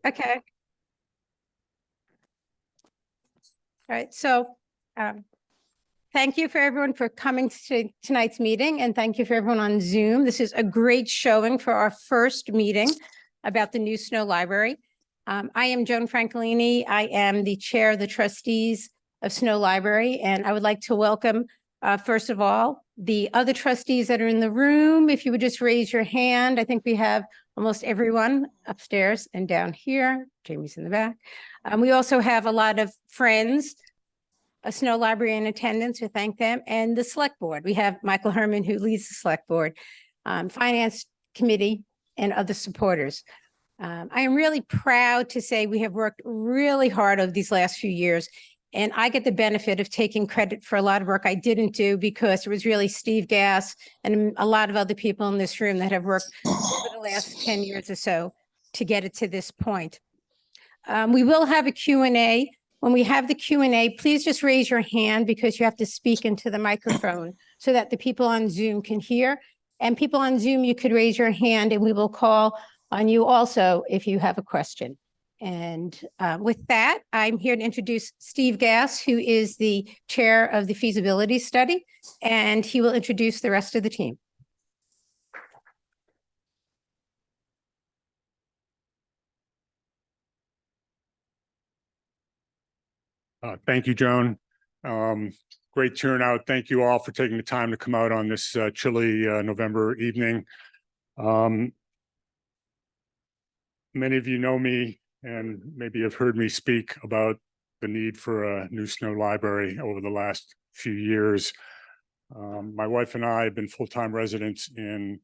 Okay. All right. So thank you for everyone for coming to tonight's meeting, and thank you for everyone on Zoom. This is a great showing for our first meeting about the new Snow Library. I am Joan Francolini. I am the chair of the trustees of Snow Library, and I would like to welcome, first of all, the other trustees that are in the room. If you would just raise your hand. I think we have almost everyone upstairs and down here. Jamie's in the back. We also have a lot of friends, a Snow Library in attendance, we thank them, and the select board. We have Michael Herman, who leads the select board, finance committee, and other supporters. I am really proud to say we have worked really hard over these last few years, and I get the benefit of taking credit for a lot of work I didn't do, because it was really Steve Gass and a lot of other people in this room that have worked over the last 10 years or so to get it to this point. We will have a Q&A. When we have the Q&A, please just raise your hand, because you have to speak into the microphone so that the people on Zoom can hear. And people on Zoom, you could raise your hand and we will call on you also if you have a question. And with that, I'm here to introduce Steve Gass, who is the chair of the feasibility study, and he will introduce the rest of the team. Thank you, Joan. Great turnout. Thank you all for taking the time to come out on this chilly November evening. Many of you know me and maybe have heard me speak about the need for a new Snow Library over the last few years. My wife and I have been full-time residents in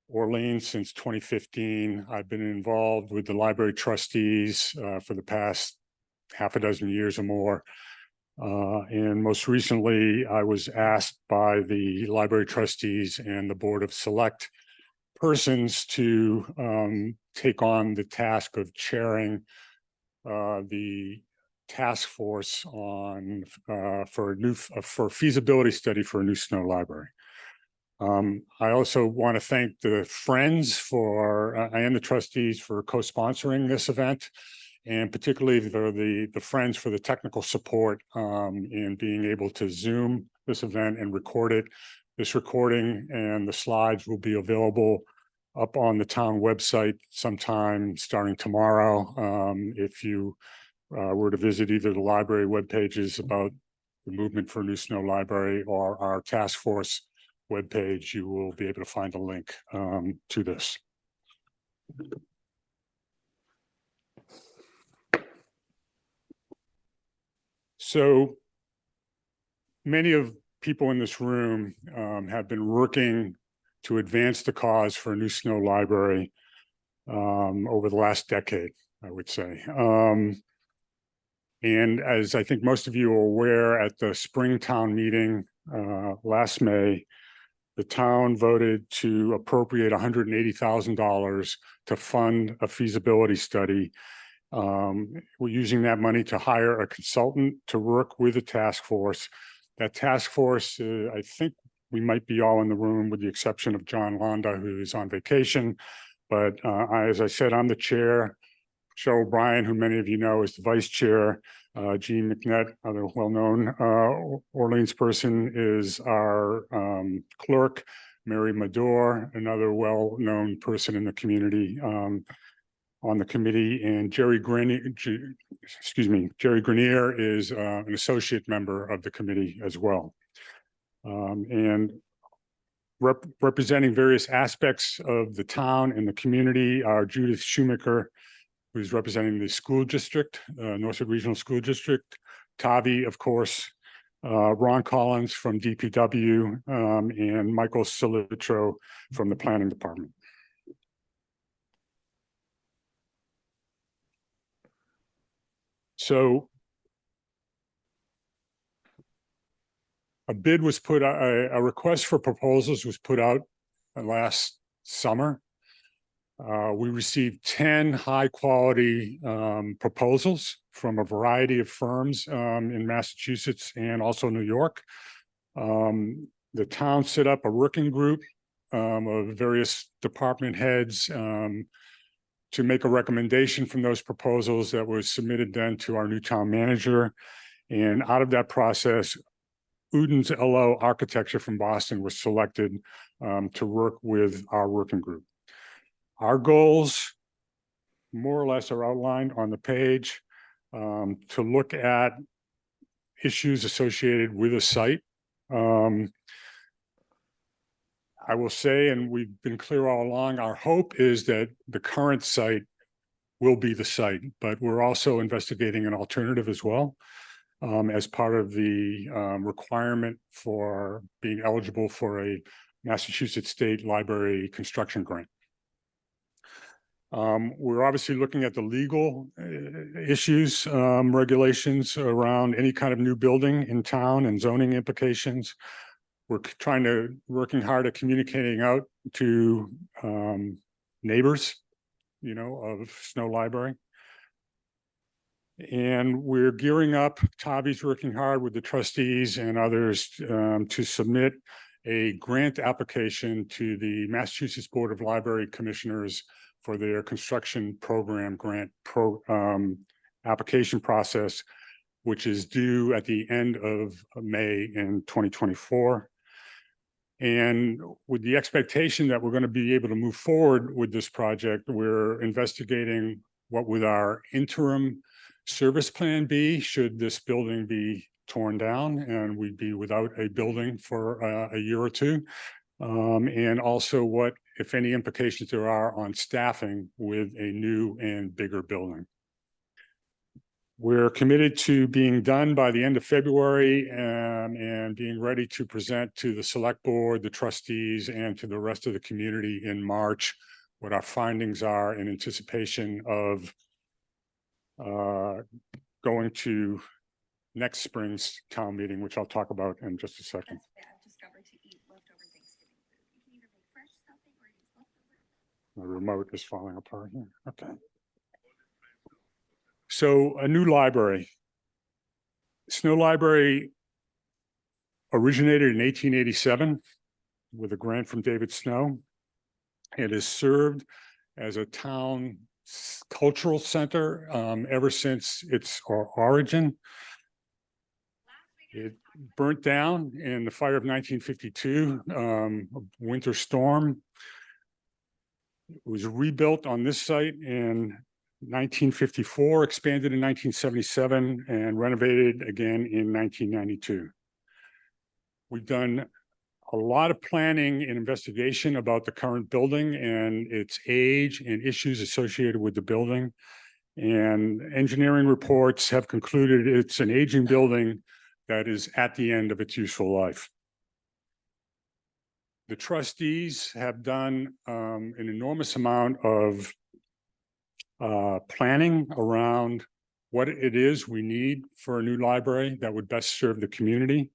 Orleans since 2015. I've been involved with the library trustees for the past half a dozen years or more. And most recently, I was asked by the library trustees and the board of select persons to take on the task of chairing the task force on for feasibility study for a new Snow Library. I also want to thank the Friends and the trustees for co-sponsoring this event, and particularly the Friends for the technical support in being able to Zoom this event and record it. This recording and the slides will be available up on the town website sometime starting tomorrow. If you were to visit either the library web pages about the movement for a new Snow Library or our task force webpage, you will be able to find a link to this. So many of people in this room have been working to advance the cause for a new Snow Library over the last decade, I would say. And as I think most of you are aware, at the Springtown meeting last May, the town voted to appropriate $180,000 to fund a feasibility study. We're using that money to hire a consultant to work with a task force. That task force, I think we might be all in the room with the exception of John Londa, who is on vacation. But as I said, I'm the chair. Cheryl O'Brien, who many of you know, is the vice chair. Jean McNett, other well-known Orleans person, is our clerk. Mary Madore, another well-known person in the community on the committee, and Jerry Grenier is an associate member of the committee as well. And representing various aspects of the town and the community are Judith Shoemaker, who's representing the school district, Northwood Regional School District, Tavi, of course, Ron Collins from DPW, and Michael Silitro from the planning department. So a bid was put out, a request for proposals was put out last summer. We received 10 high quality proposals from a variety of firms in Massachusetts and also New York. The town set up a working group of various department heads to make a recommendation from those proposals that was submitted then to our new town manager. And out of that process, Udens LO Architecture from Boston was selected to work with our working group. Our goals, more or less, are outlined on the page, to look at issues associated with a site. I will say, and we've been clear all along, our hope is that the current site will be the site, but we're also investigating an alternative as well, as part of the requirement for being eligible for a Massachusetts State Library construction grant. We're obviously looking at the legal issues, regulations around any kind of new building in town and zoning implications. We're working hard at communicating out to neighbors, of Snow Library. And we're gearing up, Tavi's working hard with the trustees and others to submit a grant application to the Massachusetts Board of Library Commissioners for their construction program grant application process, which is due at the end of May in 2024. And with the expectation that we're going to be able to move forward with this project, we're investigating what would our interim service plan be should this building be torn down and we'd be without a building for a year or two. And also what, if any, implications there are on staffing with a new and bigger building. We're committed to being done by the end of February and being ready to present to the select board, the trustees, and to the rest of the community in March what our findings are in anticipation of going to next spring's town meeting, which I'll talk about in just a second. The remote is falling apart here. Okay. So a new library. Snow Library originated in 1887 with a grant from David Snow. It has served as a town cultural center ever since its origin. It burnt down in the fire of 1952, a winter storm. It was rebuilt on this site in 1954, expanded in 1977, and renovated again in 1992. We've done a lot of planning and investigation about the current building and its age and issues associated with the building. And engineering reports have concluded it's an aging building that is at the end of its useful life. The trustees have done an enormous amount of planning around what it is we need for a new library that would best serve the community.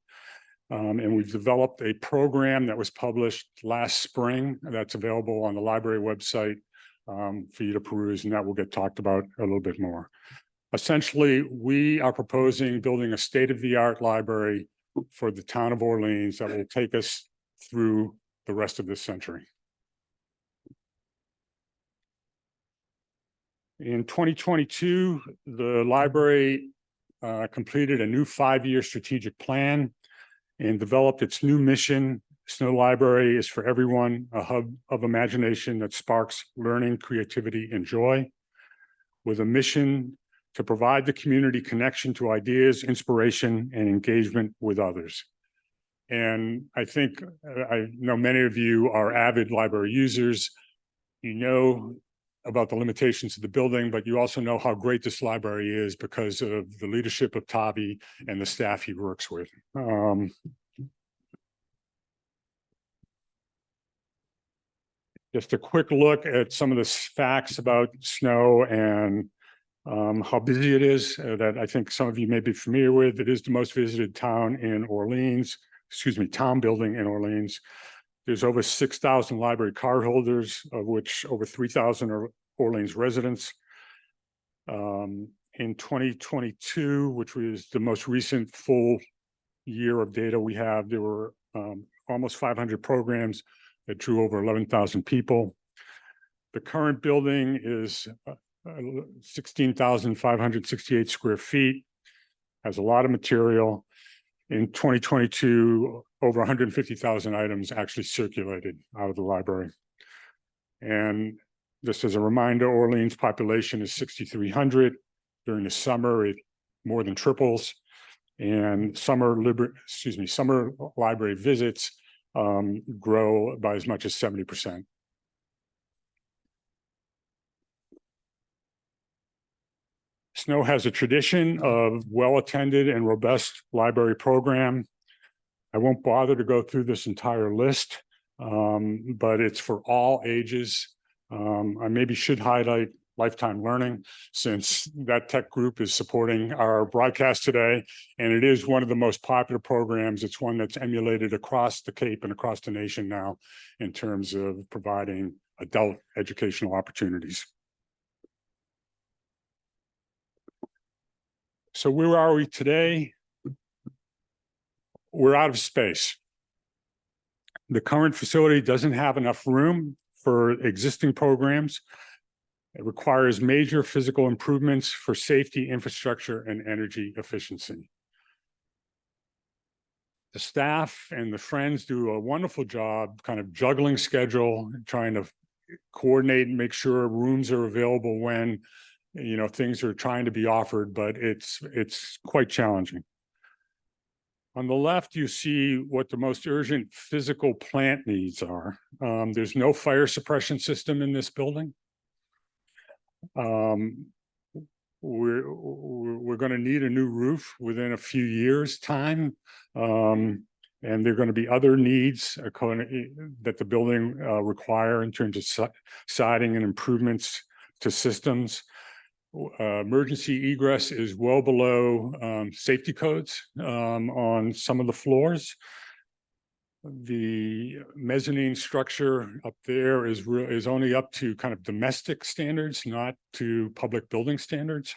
And we've developed a program that was published last spring that's available on the library website for you to peruse, and that will get talked about a little bit more. Essentially, we are proposing building a state-of-the-art library for the town of Orleans that will take us through the rest of this century. In 2022, the library completed a new 5-year strategic plan and developed its new mission. Snow Library is for everyone, a hub of imagination that sparks learning, creativity, and joy, with a mission to provide the community connection to ideas, inspiration, and engagement with others. And I think, I know many of you are avid library users. You know about the limitations of the building, but you also know how great this library is because of the leadership of Tavi and the staff he works with. Just a quick look at some of the facts about Snow and how busy it is that I think some of you may be familiar with. It is the most visited town in Orleans, town building in Orleans. There's over 6,000 library card holders, of which over 3,000 are Orleans residents. In 2022, which was the most recent full year of data we have, there were almost 500 programs that drew over 11,000 people. The current building is 16,568 square feet, has a lot of material. In 2022, over 150,000 items actually circulated out of the library. And just as a reminder, Orleans population is 6,300. During the summer, it more than triples. And summer library visits grow by as much as 70%. Snow has a tradition of well-attended and robust library program. I won't bother to go through this entire list, but it's for all ages. I maybe should highlight Lifetime Learning, since that tech group is supporting our broadcast today, and it is one of the most popular programs. It's one that's emulated across the Cape and across the nation now in terms of providing adult educational opportunities. So where are we today? We're out of space. The current facility doesn't have enough room for existing programs. It requires major physical improvements for safety, infrastructure, and energy efficiency. The staff and the friends do a wonderful job kind of juggling schedule, trying to coordinate and make sure rooms are available when things are trying to be offered, but it's quite challenging. On the left, you see what the most urgent physical plant needs are. There's no fire suppression system in this building. We're going to need a new roof within a few years' time. And there are going to be other needs that the building require in terms of siding and improvements to systems. Emergency egress is well below safety codes on some of the floors. The mezzanine structure up there is only up to kind of domestic standards, not to public building standards.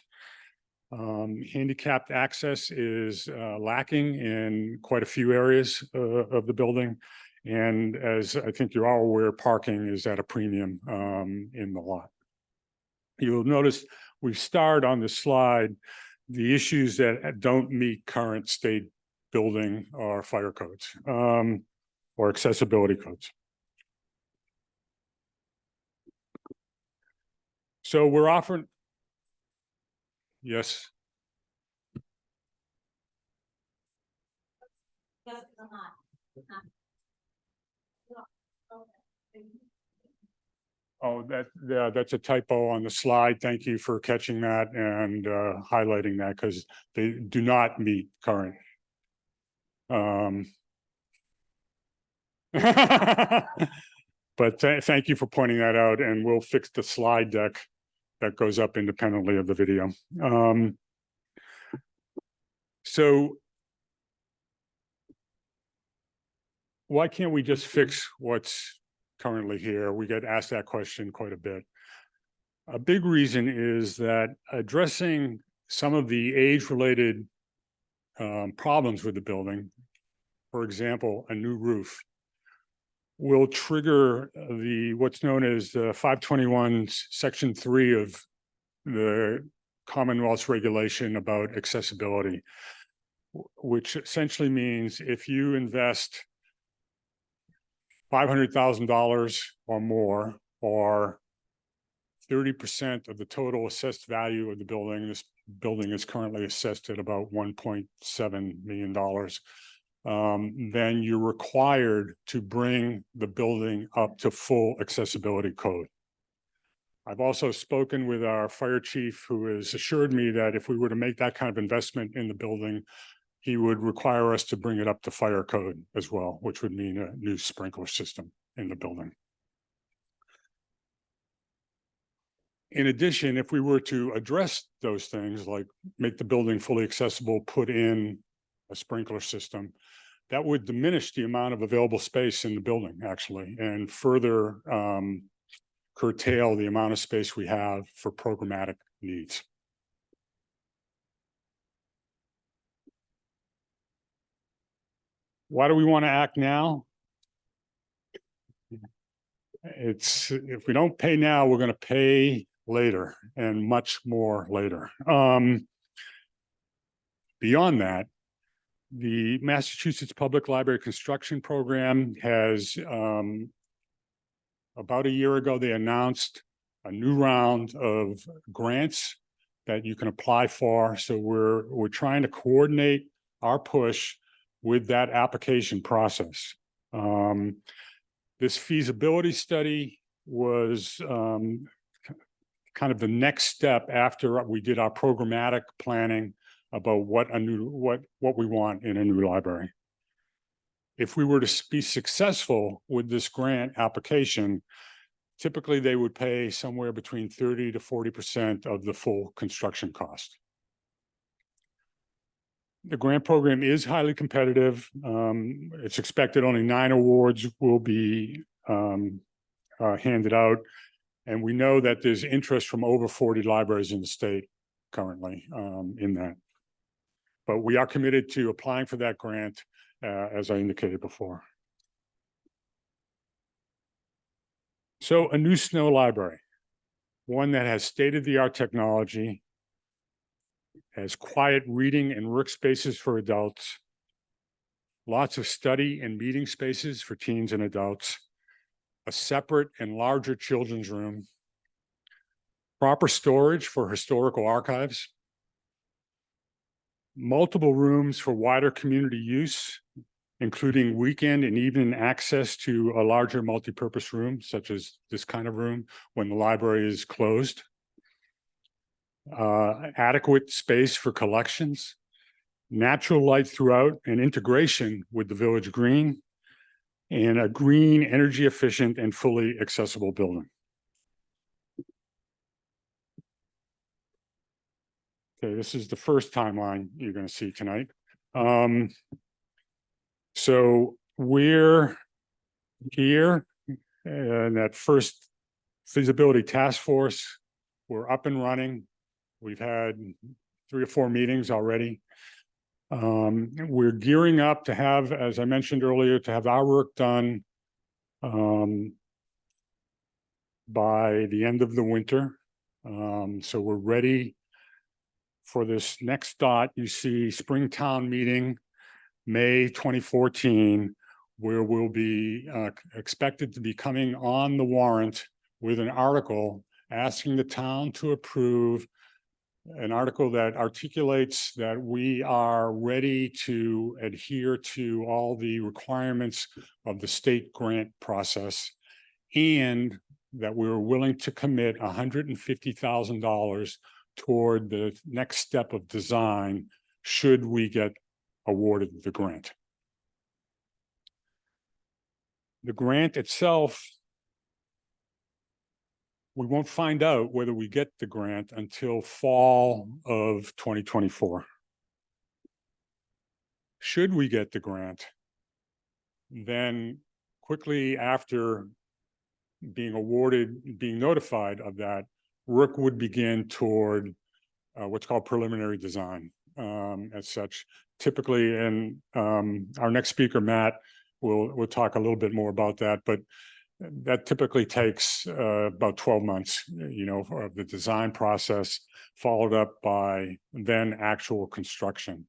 Handicapped access is lacking in quite a few areas of the building. And as I think you're all aware, parking is at a premium in the lot. You'll notice we've starred on this slide the issues that don't meet current state building or fire codes or accessibility codes. So we're offering, yes. Oh, that's a typo on the slide. Thank you for catching that and highlighting that, because they do not meet current. But thank you for pointing that out, and we'll fix the slide deck that goes up independently of the video. So why can't we just fix what's currently here? We get asked that question quite a bit. A big reason is that addressing some of the age-related problems with the building, for example, a new roof, will trigger what's known as 521 Section 3 of the Commonwealth's regulation about accessibility, which essentially means if you invest $500,000 or more, or 30% of the total assessed value of the building. This building is currently assessed at about $1.7 million. Then you're required to bring the building up to full accessibility code. I've also spoken with our fire chief, who has assured me that if we were to make that kind of investment in the building, he would require us to bring it up to fire code as well, which would mean a new sprinkler system in the building. In addition, if we were to address those things, like make the building fully accessible, put in a sprinkler system, that would diminish the amount of available space in the building, actually, and further curtail the amount of space we have for programmatic needs. Why do we want to act now? if we don't pay now, we're going to pay later and much more later. Beyond that, the Massachusetts Public Library Construction Program has, about a year ago, they announced a new round of grants that you can apply for. So we're trying to coordinate our push with that application process. This feasibility study was kind of the next step after we did our programmatic planning about what we want in a new library. If we were to be successful with this grant application, typically they would pay somewhere between 30 to 40% of the full construction cost. The grant program is highly competitive. It's expected only 9 awards will be handed out. And we know that there's interest from over 40 libraries in the state currently in that. But we are committed to applying for that grant, as I indicated before. So a new Snow library, one that has state-of-the-art technology, has quiet reading and workspaces for adults, lots of study and meeting spaces for teens and adults, a separate and larger children's room, proper storage for historical archives, multiple rooms for wider community use, including weekend and evening access to a larger multipurpose room, such as this kind of room when the library is closed, adequate space for collections, natural light throughout and integration with the village green, and a green, energy efficient and fully accessible building. Okay, this is the first timeline you're going to see tonight. So we're here in that first feasibility task force. We're up and running. We've had 3 or 4 meetings already. We're gearing up to have, as I mentioned earlier, to have our work done by the end of the winter. So we're ready for this next dot. You see Springtown meeting, May 2014, where we'll be expected to be coming on the warrant with an article asking the town to approve an article that articulates that we are ready to adhere to all the requirements of the state grant process, and that we're willing to commit $150,000 toward the next step of design should we get awarded the grant. The grant itself, we won't find out whether we get the grant until fall of 2024. Should we get the grant, then quickly after being awarded, being notified of that, work would begin toward what's called preliminary design as such. Typically, and our next speaker, Matt, will talk a little bit more about that, but that typically takes about 12 months, you know, of the design process, followed up by then actual construction.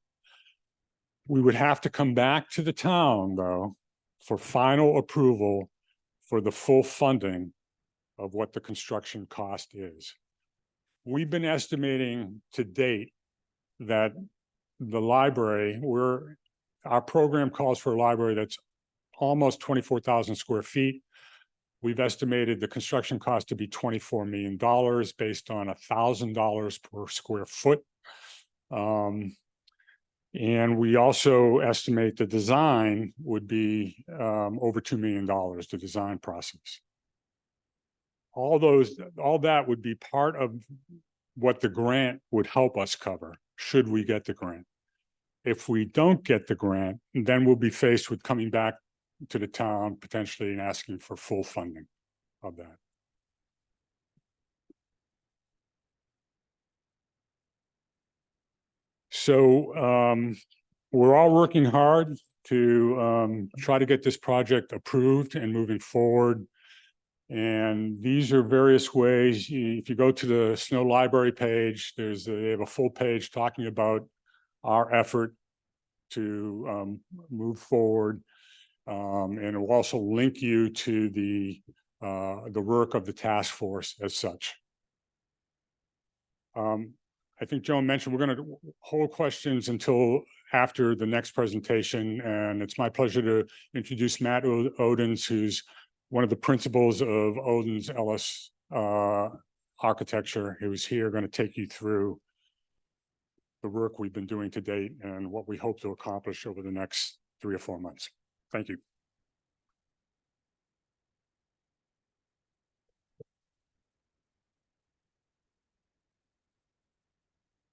We would have to come back to the town, though, for final approval for the full funding of what the construction cost is. We've been estimating to date that the library, our program calls for a library that's almost 24,000 square feet. We've estimated the construction cost to be $24 million based on $1,000 per square foot. And we also estimate the design would be over $2 million, the design process. All that would be part of what the grant would help us cover, should we get the grant. If we don't get the grant, then we'll be faced with coming back to the town potentially and asking for full funding of that. So we're all working hard to try to get this project approved and moving forward. And these are various ways. If you go to the Snow Library page, they have a full page talking about our effort to move forward. And it will also link you to the work of the task force as such. I think Joan mentioned we're going to hold questions until after the next presentation, and it's my pleasure to introduce Matt Odens, who's one of the principals of Odens Ellis Architecture, who's here going to take you through the work we've been doing to date and what we hope to accomplish over the next 3 or 4 months. Thank you.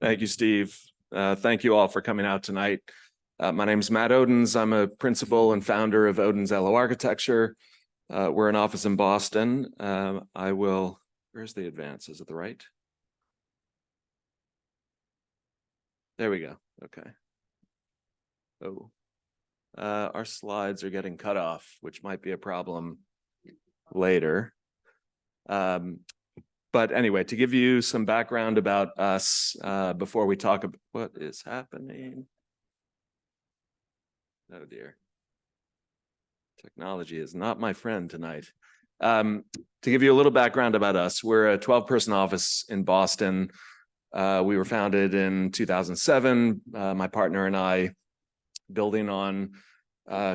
Thank you, Steve. Thank you all for coming out tonight. My name is Matt Odens. I'm a principal and founder of Odens Ellis Architecture. We're an office in Boston. Where's the advance? Is it the right? There we go. Okay. Oh, our slides are getting cut off, which might be a problem later. But anyway, to give you some background about us before we talk about what is happening. Oh dear. Technology is not my friend tonight. To give you a little background about us, we're a 12-person office in Boston. We were founded in 2007. My partner and I, building on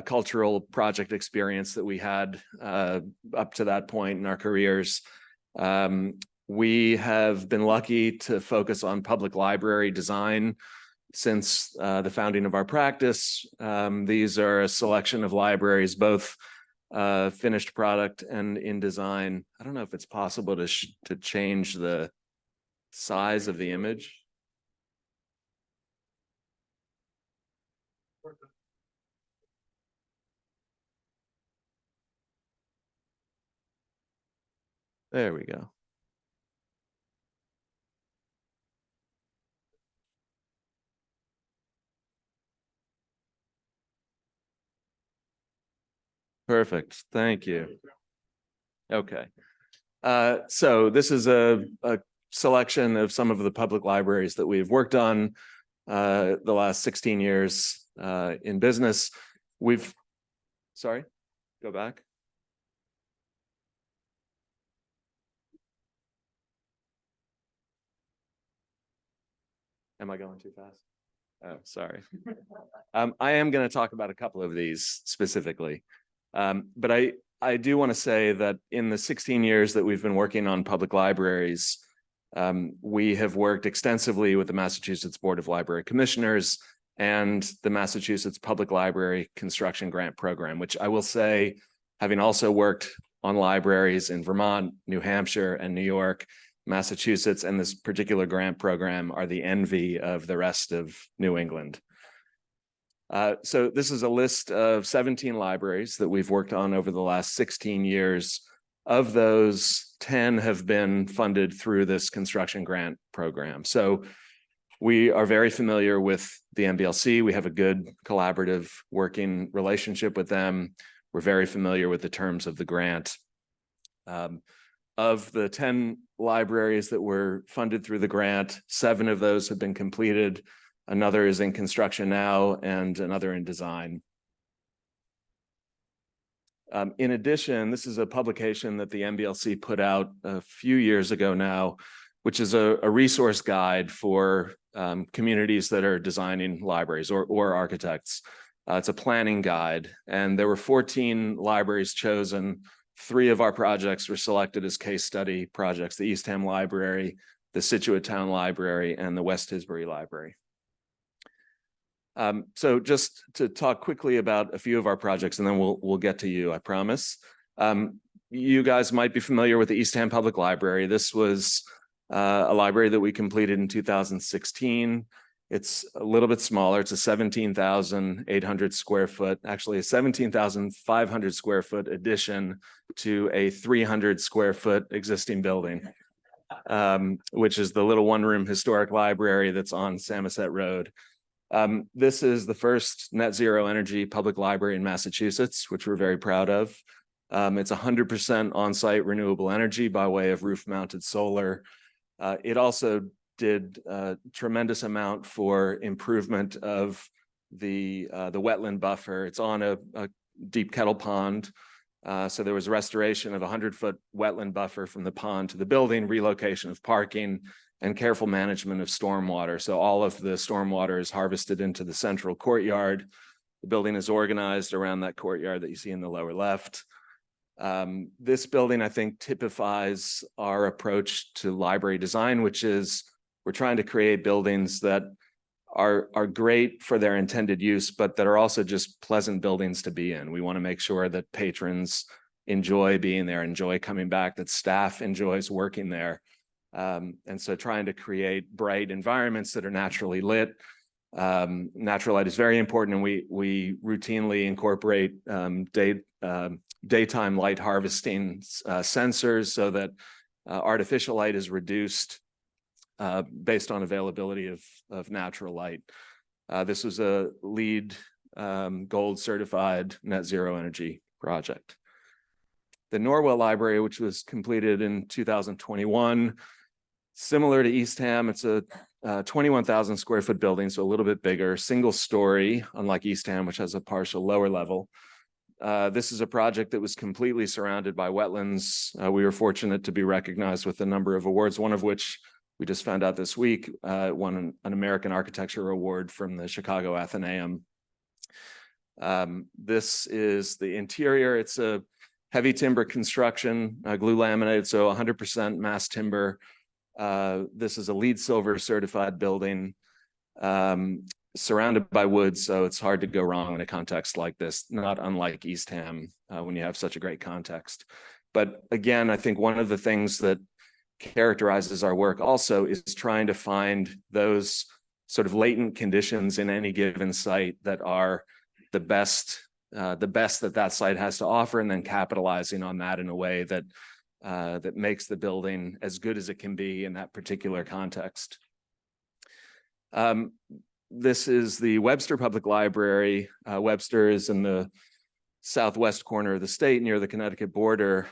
cultural project experience that we had up to that point in our careers. We have been lucky to focus on public library design since the founding of our practice. These are a selection of libraries, both finished product and in design. I don't know if it's possible to change the size of the image. There we go. Perfect. Thank you. Okay. So this is a selection of some of the public libraries that we've worked on the last 16 years in business. Sorry, go back. Am I going too fast? Oh, sorry. I am going to talk about a couple of these specifically. But I do want to say that in the 16 years that we've been working on public libraries, we have worked extensively with the Massachusetts Board of Library Commissioners and the Massachusetts Public Library Construction Grant Program, which I will say, having also worked on libraries in Vermont, New Hampshire, and New York, Massachusetts and this particular grant program are the envy of the rest of New England. So this is a list of 17 libraries that we've worked on over the last 16 years. Of those, 10 have been funded through this construction grant program. So we are very familiar with the MBLC. We have a good collaborative working relationship with them. We're very familiar with the terms of the grant. Of the 10 libraries that were funded through the grant, 7 of those have been completed. Another is in construction now, and another in design. In addition, this is a publication that the MBLC put out a few years ago now, which is a resource guide for communities that are designing libraries or architects. It's a planning guide, and there were 14 libraries chosen. 3 of our projects were selected as case study projects: the Eastham Library, the Scituate Town Library, and the West Tisbury Library. So just to talk quickly about a few of our projects, and then we'll get to you, I promise. You guys might be familiar with the Eastham Public Library. This was a library that we completed in 2016. It's a little bit smaller. It's a 17,800 square foot, actually a 17,500 square foot addition to a 300 square foot existing building, which is the little one-room historic library that's on Samoset Road. This is the first net zero energy public library in Massachusetts, which we're very proud of. It's 100% on-site renewable energy by way of roof-mounted solar. It also did a tremendous amount for improvement of the wetland buffer. It's on a deep kettle pond. So there was restoration of a 100-foot wetland buffer from the pond to the building, relocation of parking, and careful management of stormwater. So all of the stormwater is harvested into the central courtyard. The building is organized around that courtyard that you see in the lower left. This building, I think, typifies our approach to library design, which is we're trying to create buildings that are great for their intended use, but that are also just pleasant buildings to be in. We want to make sure that patrons enjoy being there, enjoy coming back, that staff enjoys working there. And so trying to create bright environments that are naturally lit. Natural light is very important, and we routinely incorporate daytime light harvesting sensors so that artificial light is reduced based on availability of natural light. This was a LEED gold certified net zero energy project. The Norwell Library, which was completed in 2021, similar to Eastham, it's a 21,000 square foot building, so a little bit bigger, single story, unlike Eastham, which has a partial lower level. This is a project that was completely surrounded by wetlands. We were fortunate to be recognized with a number of awards, one of which we just found out this week, won an American Architecture Award from the Chicago Athenaeum. This is the interior. It's a heavy timber construction, glue laminated, so 100% mass timber. This is a LEED Silver certified building, surrounded by woods, so it's hard to go wrong in a context like this, not unlike Eastham when you have such a great context. But again, I think one of the things that characterizes our work also is trying to find those sort of latent conditions in any given site that are the best that site has to offer, and then capitalizing on that in a way that that makes the building as good as it can be in that particular context. This is the Webster Public Library. Webster is in the southwest corner of the state near the Connecticut border.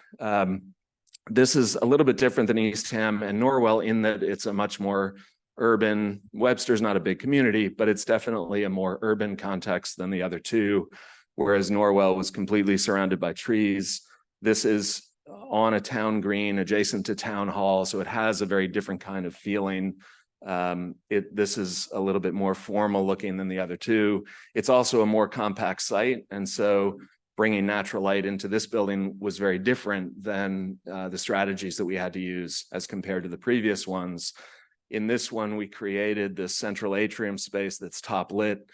This is a little bit different than Eastham and Norwell in that it's a much more urban, Webster's not a big community, but it's definitely a more urban context than the other two, whereas Norwell was completely surrounded by trees. This is on a town green adjacent to town hall, so it has a very different kind of feeling. This is a little bit more formal looking than the other two. It's also a more compact site, and so bringing natural light into this building was very different than the strategies that we had to use as compared to the previous ones. In this one, we created this central atrium space that's top lit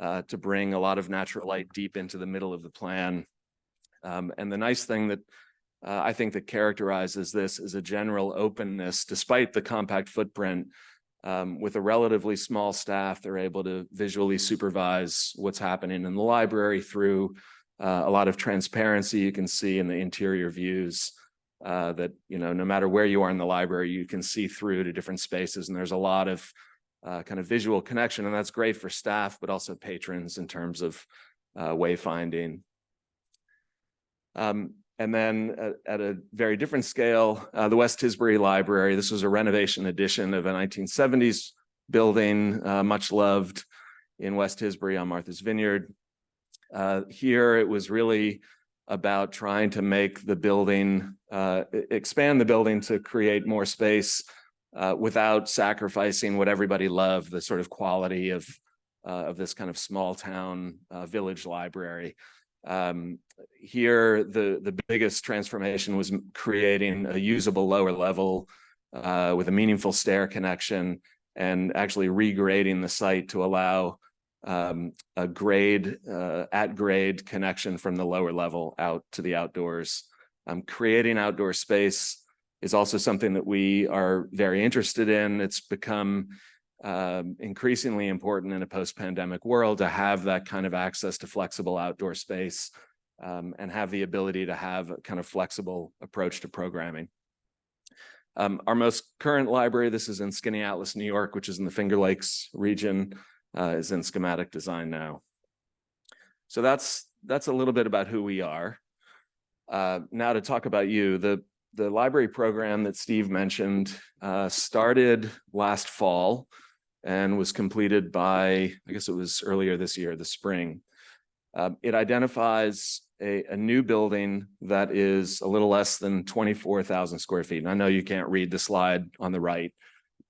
to bring a lot of natural light deep into the middle of the plan. And the nice thing that I think that characterizes this is a general openness, despite the compact footprint. With a relatively small staff, they're able to visually supervise what's happening in the library through a lot of transparency. You can see in the interior views that, you know, no matter where you are in the library, you can see through to different spaces, and there's a lot of kind of visual connection, and that's great for staff, but also patrons in terms of wayfinding. And then at a very different scale, the West Tisbury Library. This was a renovation addition of a 1970s building, much loved in West Tisbury on Martha's Vineyard. Here, it was really about trying to make the building, expand the building to create more space without sacrificing what everybody loved, the sort of quality of this kind of small town village library. Here, the biggest transformation was creating a usable lower level with a meaningful stair connection, and actually regrading the site to allow a grade at grade connection from the lower level out to the outdoors. Creating outdoor space is also something that we are very interested in. It's become increasingly important in a post-pandemic world to have that kind of access to flexible outdoor space and have the ability to have a kind of flexible approach to programming. Our most current library, this is in Skaneateles, New York, which is in the Finger Lakes region, is in schematic design now. So that's a little bit about who we are. Now to talk about you, the library program that Steve mentioned started last fall and was completed by, I guess it was earlier this year, the spring. It identifies a new building that is a little less than 24,000 square feet. And I know you can't read the slide on the right,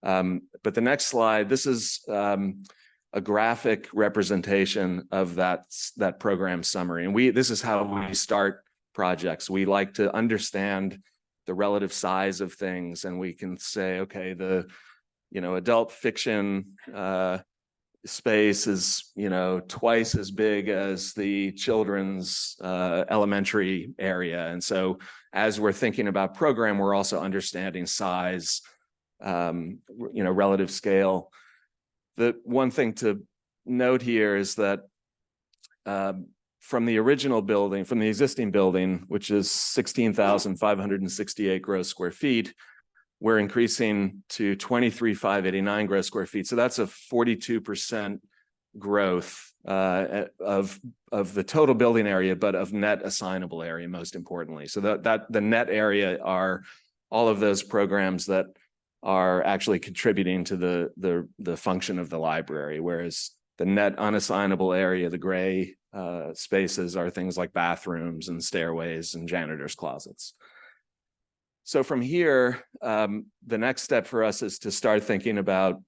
but the next slide, this is a graphic representation of that program summary. And this is how we start projects. We like to understand the relative size of things, and we can say, okay, the adult fiction space is twice as big as the children's elementary area. And so as we're thinking about program, we're also understanding size, relative scale. The one thing to note here is that from the original building, from the existing building, which is 16,568 gross square feet, we're increasing to 23,589 gross square feet. So that's a 42% growth of the total building area, but of net assignable area, most importantly. So that the net area are all of those programs that are actually contributing to the function of the library, whereas the net unassignable area, the gray spaces, are things like bathrooms and stairways and janitor's closets. So from here, the next step for us is to start thinking about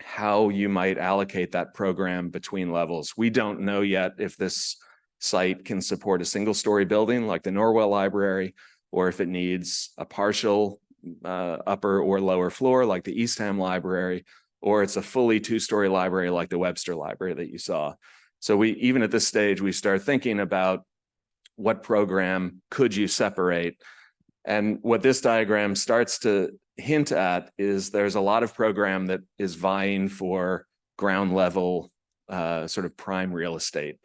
how you might allocate that program between levels. We don't know yet if this site can support a single-story building like the Norwell Library, or if it needs a partial upper or lower floor like the Eastham Library, or it's a fully two-story library like the Webster Library that you saw. So even at this stage, we start thinking about what program could you separate. And what this diagram starts to hint at is there's a lot of program that is vying for ground level sort of prime real estate.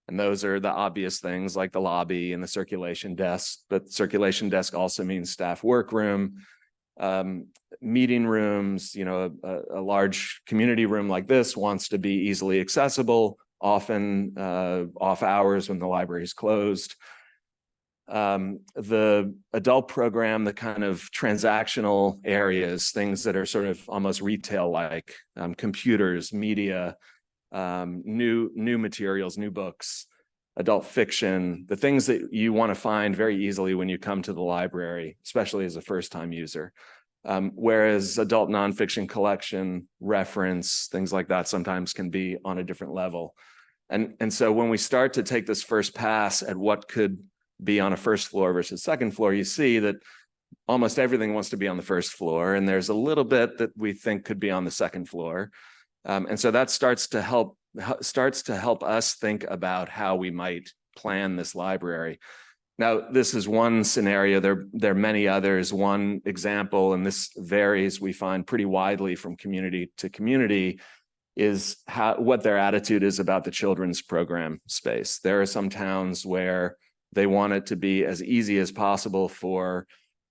And those are the obvious things like the lobby and the circulation desk, but circulation desk also means staff workroom, meeting rooms. A large community room like this wants to be easily accessible, often off hours when the library is closed. The adult program, the kind of transactional areas, things that are sort of almost retail-like, computers, media, new materials, new books, adult fiction, the things that you want to find very easily when you come to the library, especially as a first-time user. Whereas adult nonfiction collection, reference, things like that sometimes can be on a different level. And so when we start to take this first pass at what could be on a first floor versus second floor, you see that almost everything wants to be on the first floor, and there's a little bit that we think could be on the second floor. And so that starts to help us think about how we might plan this library. Now, this is one scenario. There are many others. One example, and this varies, we find pretty widely from community to community, is what their attitude is about the children's program space. There are some towns where they want it to be as easy as possible for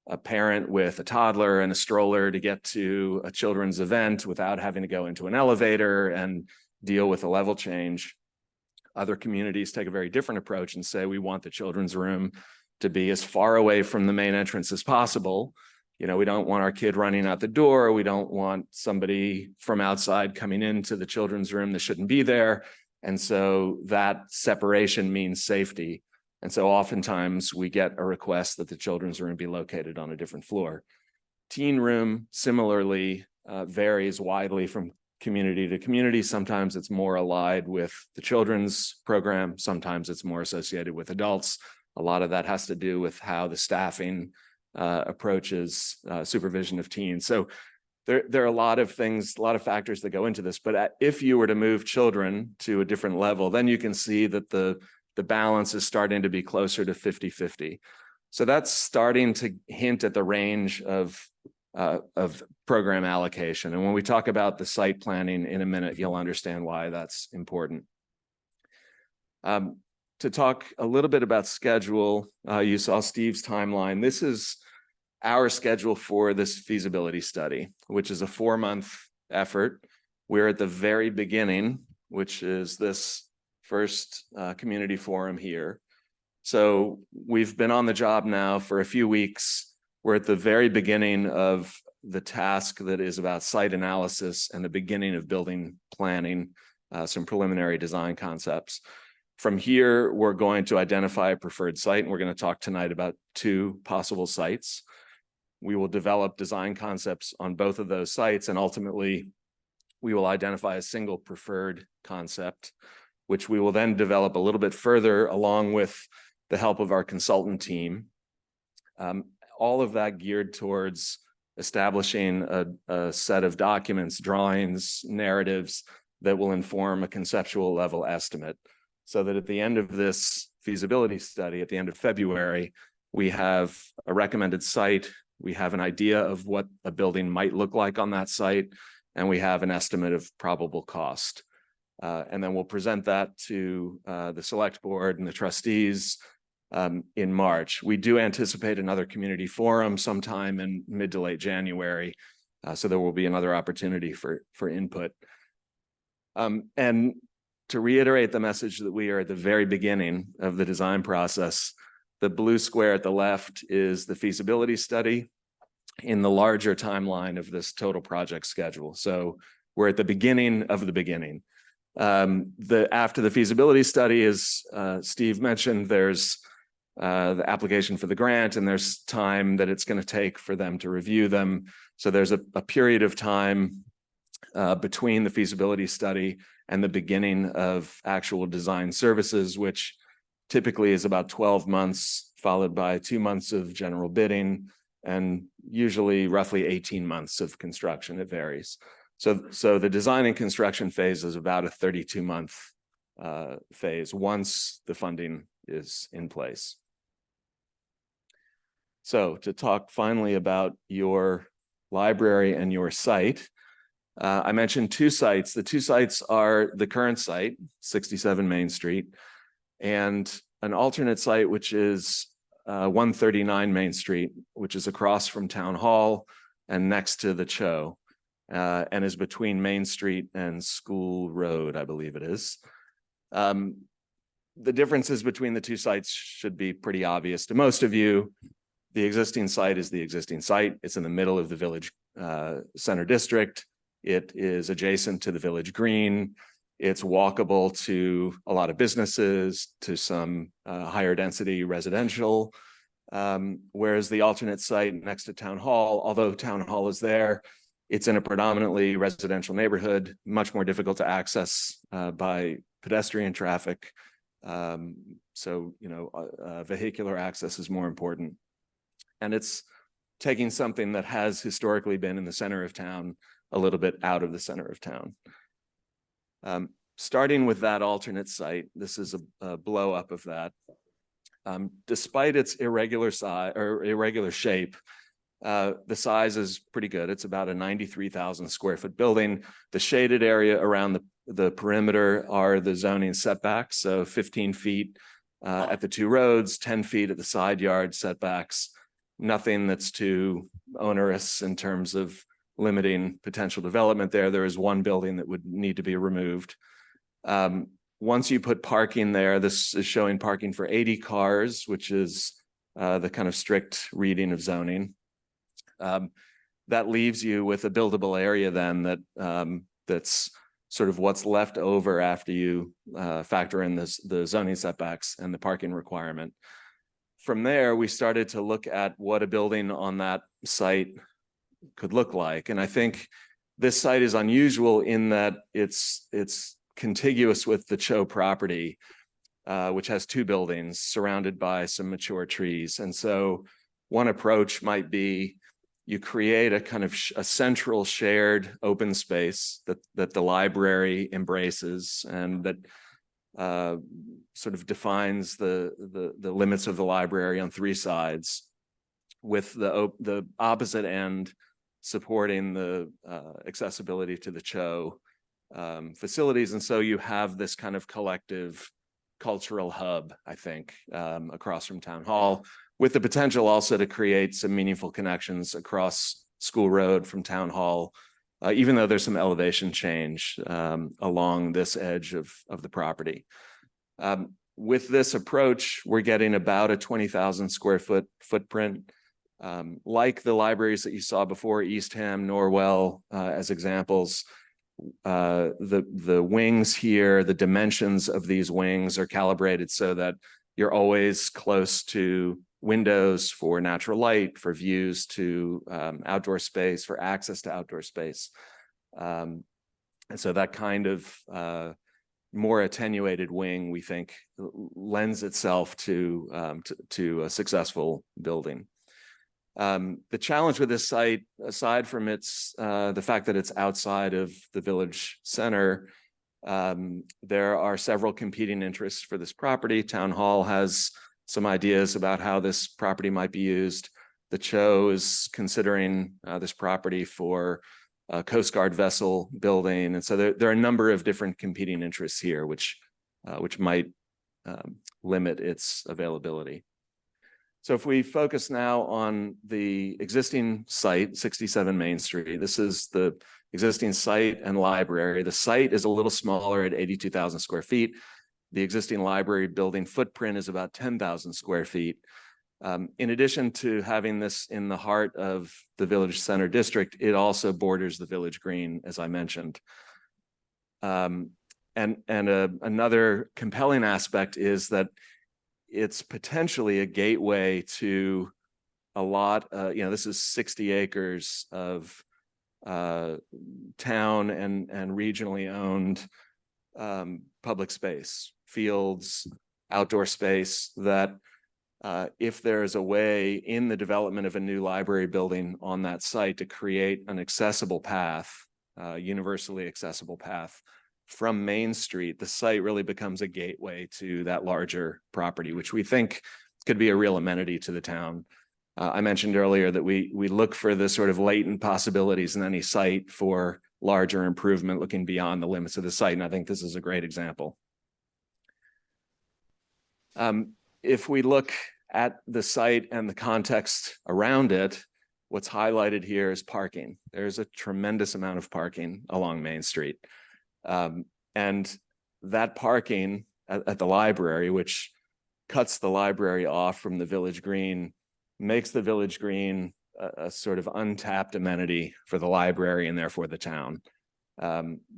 a parent with a toddler and a stroller to get to a children's event without having to go into an elevator and deal with a level change. Other communities take a very different approach and say, we want the children's room to be as far away from the main entrance as possible. We don't want our kid running out the door. We don't want somebody from outside coming into the children's room that shouldn't be there. And so that separation means safety. And so oftentimes we get a request that the children's room be located on a different floor. Teen room similarly varies widely from community to community. Sometimes it's more allied with the children's program. Sometimes it's more associated with adults. A lot of that has to do with how the staffing approaches supervision of teens. So there are a lot of things, a lot of factors that go into this. But if you were to move children to a different level, then you can see that the balance is starting to be closer to 50-50. So that's starting to hint at the range of program allocation. And when we talk about the site planning in a minute, you'll understand why that's important. To talk a little bit about schedule, you saw Steve's timeline. This is our schedule for this feasibility study, which is a 4-month effort. We're at the very beginning, which is this first community forum here. So we've been on the job now for a few weeks. We're at the very beginning of the task that is about site analysis and the beginning of building planning, some preliminary design concepts. From here, we're going to identify a preferred site, and we're going to talk tonight about 2 possible sites. We will develop design concepts on both of those sites, and ultimately, we will identify a single preferred concept, which we will then develop a little bit further along with the help of our consultant team. All of that geared towards establishing a set of documents, drawings, narratives that will inform a conceptual level estimate, so that at the end of this feasibility study, at the end of February, we have a recommended site, we have an idea of what a building might look like on that site, and we have an estimate of probable cost. And then we'll present that to the select board and the trustees in March. We do anticipate another community forum sometime in mid to late January. So there will be another opportunity for input. And to reiterate the message that we are at the very beginning of the design process, the blue square at the left is the feasibility study in the larger timeline of this total project schedule. So we're at the beginning of the beginning. After the feasibility study, as Steve mentioned, there's the application for the grant, and there's time that it's going to take for them to review them. So there's a period of time between the feasibility study and the beginning of actual design services, which typically is about 12 months, followed by 2 months of general bidding, and usually roughly 18 months of construction. It varies. So the design and construction phase is about a 32-month phase once the funding is in place. So to talk finally about your library and your site, I mentioned 2 sites. The 2 sites are the current site, 67 Main Street, and an alternate site, which is 139 Main Street, which is across from Town Hall and next to the Cho, and is between Main Street and School Road, I believe it is. The differences between the 2 sites should be pretty obvious to most of you. The existing site is the existing site. It's in the middle of the Village Center District. It is adjacent to the Village Green. It's walkable to a lot of businesses, to some higher density residential. Whereas the alternate site next to Town Hall, although Town Hall is there, it's in a predominantly residential neighborhood, much more difficult to access by pedestrian traffic. So, vehicular access is more important. And it's taking something that has historically been in the center of town a little bit out of the center of town. Starting with that alternate site, this is a blow up of that. Despite its irregular size or irregular shape, the size is pretty good. It's about a 93,000 square foot building. The shaded area around the perimeter are the zoning setbacks. So 15 feet at the 2 roads, 10 feet at the side yard setbacks. Nothing that's too onerous in terms of limiting potential development there. There is 1 building that would need to be removed. Once you put parking there, this is showing parking for 80 cars, which is the kind of strict reading of zoning. That leaves you with a buildable area then that's sort of what's left over after you factor in the zoning setbacks and the parking requirement. From there, we started to look at what a building on that site could look like. And I think this site is unusual in that it's contiguous with the Cho property, which has 2 buildings surrounded by some mature trees. And so one approach might be you create a kind of a central shared open space that the library embraces and that sort of defines the limits of the library on 3 sides, with the opposite end supporting the accessibility to the Cho facilities. And so you have this kind of collective cultural hub, I think, across from Town Hall, with the potential also to create some meaningful connections across School Road from Town Hall, even though there's some elevation change along this edge of the property. With this approach, we're getting about a 20,000 square foot footprint. Like the libraries that you saw before, Eastham, Norwell, as examples, the wings here, the dimensions of these wings are calibrated so that you're always close to windows for natural light, for views to outdoor space, for access to outdoor space. And so that kind of more attenuated wing, we think, lends itself to a successful building. The challenge with this site, aside from its the fact that it's outside of the village center, there are several competing interests for this property. Town Hall has some ideas about how this property might be used. The Cho is considering this property for a Coast Guard vessel building, and so there are a number of different competing interests here, which might limit its availability. So if we focus now on the existing site, 67 Main Street, this is the existing site and library. The site is a little smaller at 82,000 square feet. The existing library building footprint is about 10,000 square feet. In addition to having this in the heart of the Village Center District, it also borders the Village Green, as I mentioned. Another compelling aspect is that it's potentially a gateway to a lot, this is 60 acres of town and regionally owned public space, fields, outdoor space that if there is a way in the development of a new library building on that site to create an accessible path, universally accessible path from Main Street, the site really becomes a gateway to that larger property, which we think could be a real amenity to the town. I mentioned earlier that we look for the sort of latent possibilities in any site for larger improvement, looking beyond the limits of the site, and I think this is a great example. If we look at the site and the context around it, what's highlighted here is parking. There's a tremendous amount of parking along Main Street. And that parking at the library, which cuts the library off from the Village Green, makes the Village Green a sort of untapped amenity for the library and therefore the town.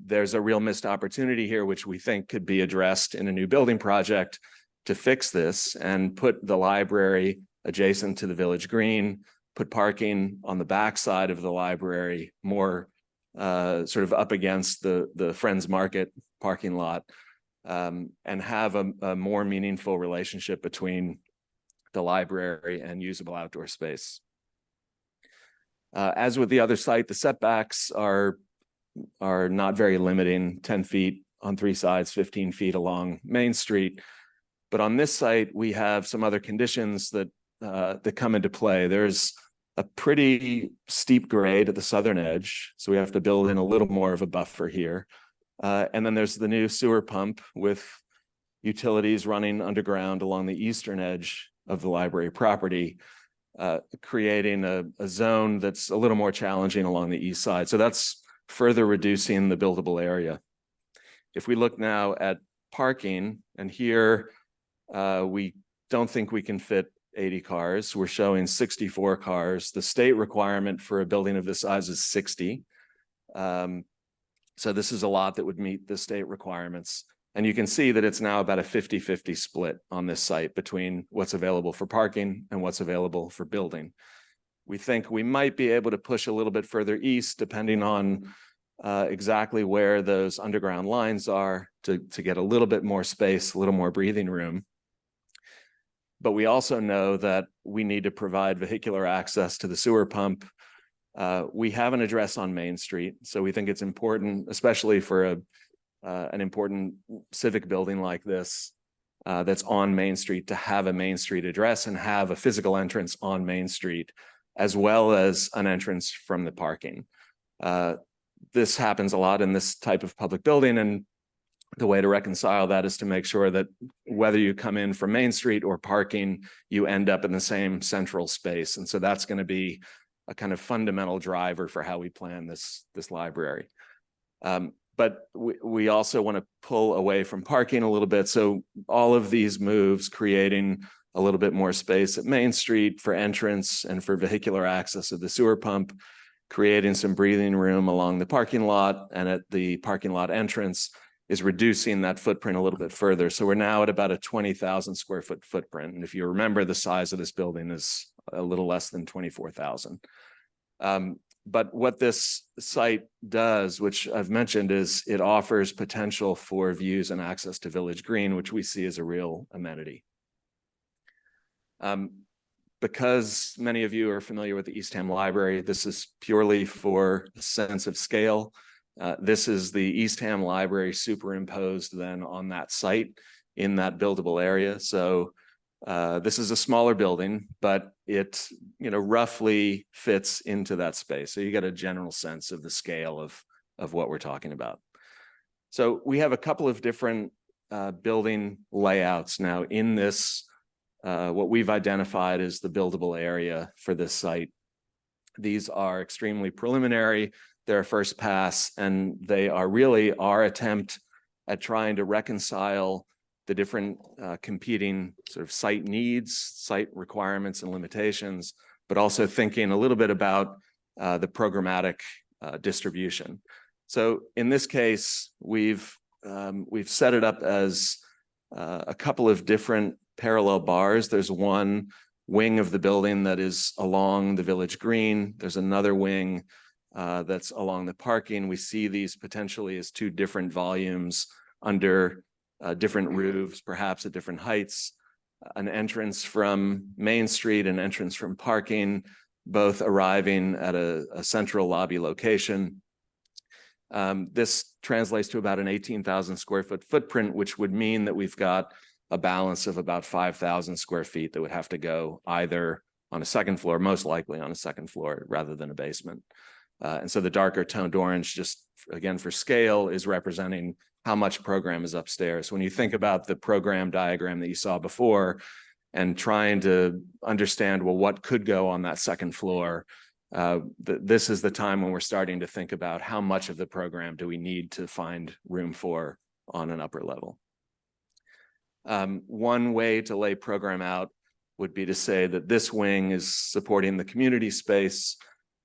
There's a real missed opportunity here, which we think could be addressed in a new building project to fix this and put the library adjacent to the Village Green, put parking on the backside of the library, more sort of up against the Friends Market parking lot, and have a more meaningful relationship between the library and usable outdoor space. As with the other site, the setbacks are not very limiting, 10 feet on three sides, 15 feet along Main Street. But on this site, we have some other conditions that come into play. There's a pretty steep grade at the southern edge, so we have to build in a little more of a buffer here. And then there's the new sewer pump with utilities running underground along the eastern edge of the library property, creating a zone that's a little more challenging along the east side. So that's further reducing the buildable area. If we look now at parking, and here we don't think we can fit 80 cars. We're showing 64 cars. The state requirement for a building of this size is 60. So this is a lot that would meet the state requirements. And you can see that it's now about a 50-50 split on this site between what's available for parking and what's available for building. We think we might be able to push a little bit further east, depending on exactly where those underground lines are, to get a little bit more space, a little more breathing room. But we also know that we need to provide vehicular access to the sewer pump. We have an address on Main Street, so we think it's important, especially for an important civic building like this that's on Main Street, to have a Main Street address and have a physical entrance on Main Street, as well as an entrance from the parking. This happens a lot in this type of public building, and the way to reconcile that is to make sure that whether you come in from Main Street or parking, you end up in the same central space. And so that's going to be a kind of fundamental driver for how we plan this library. But we also want to pull away from parking a little bit. So all of these moves creating a little bit more space at Main Street for entrance and for vehicular access of the sewer pump, creating some breathing room along the parking lot and at the parking lot entrance is reducing that footprint a little bit further. So we're now at about a 20,000 square foot footprint. And if you remember, the size of this building is a little less than 24,000. But what this site does, which I've mentioned, is it offers potential for views and access to Village Green, which we see as a real amenity. Because many of you are familiar with the Eastham Library, this is purely for a sense of scale. This is the Eastham Library superimposed then on that site in that buildable area. So this is a smaller building, but it, roughly fits into that space. So you get a general sense of the scale of what we're talking about. So we have a couple of different building layouts now in this, what we've identified as the buildable area for this site. These are extremely preliminary. They're a first pass, and they are really our attempt at trying to reconcile the different competing sort of site needs, site requirements and limitations, but also thinking a little bit about the programmatic distribution. So in this case, we've set it up as a couple of different parallel bars. There's one wing of the building that is along the Village Green. There's another wing that's along the parking. We see these potentially as two different volumes under different roofs, perhaps at different heights, an entrance from Main Street, an entrance from parking, both arriving at a central lobby location. This translates to about an 18,000 square foot footprint, which would mean that we've got a balance of about 5,000 square feet that would have to go either on a second floor, most likely on a second floor rather than a basement. And so the darker toned orange, just again for scale, is representing how much program is upstairs. When you think about the program diagram that you saw before and trying to understand, well, what could go on that second floor, this is the time when we're starting to think about how much of the program do we need to find room for on an upper level. One way to lay program out would be to say that this wing is supporting the community space.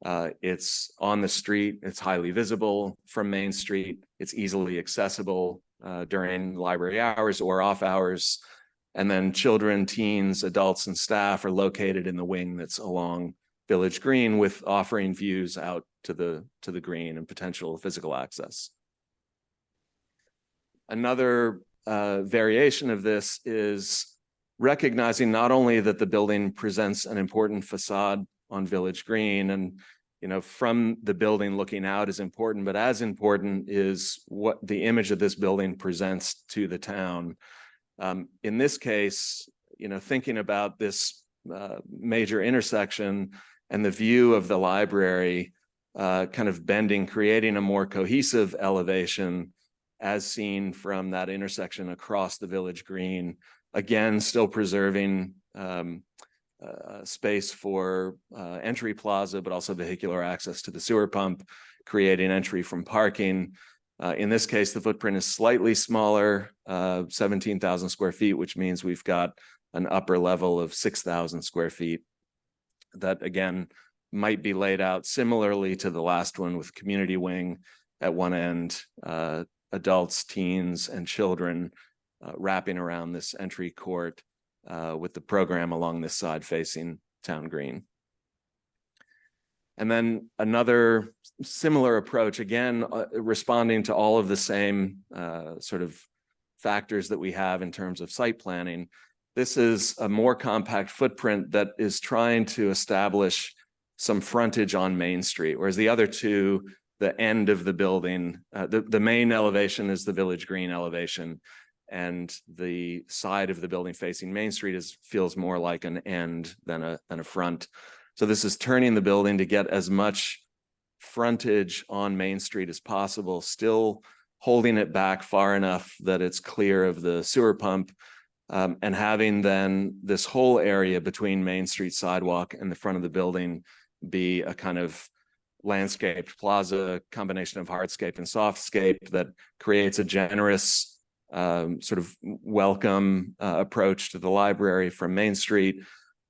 It's on the street, it's highly visible from Main Street, it's easily accessible during library hours or off hours. And then children, teens, adults, and staff are located in the wing that's along Village Green, with offering views out to the green and potential physical access. Another variation of this is recognizing not only that the building presents an important facade on Village Green, and from the building looking out is important, but as important is what the image of this building presents to the town. In this case, thinking about this major intersection and the view of the library kind of bending, creating a more cohesive elevation as seen from that intersection across the Village Green, again, still preserving space for entry plaza, but also vehicular access to the sewer pump, creating entry from parking. In this case, the footprint is slightly smaller, 17,000 square feet, which means we've got an upper level of 6,000 square feet that, again, might be laid out similarly to the last one, with community wing at one end, adults, teens, and children wrapping around this entry court, with the program along this side facing Town Green. And then another similar approach, again, responding to all of the same sort of factors that we have in terms of site planning. This is a more compact footprint that is trying to establish some frontage on Main Street, whereas the other two, the end of the building, the main elevation is the Village Green elevation, and the side of the building facing Main Street feels more like an end than a front. So this is turning the building to get as much frontage on Main Street as possible, still holding it back far enough that it's clear of the sewer pump, and having then this whole area between Main Street sidewalk and the front of the building be a kind of landscaped plaza, combination of hardscape and softscape that creates a generous sort of welcome approach to the library from Main Street,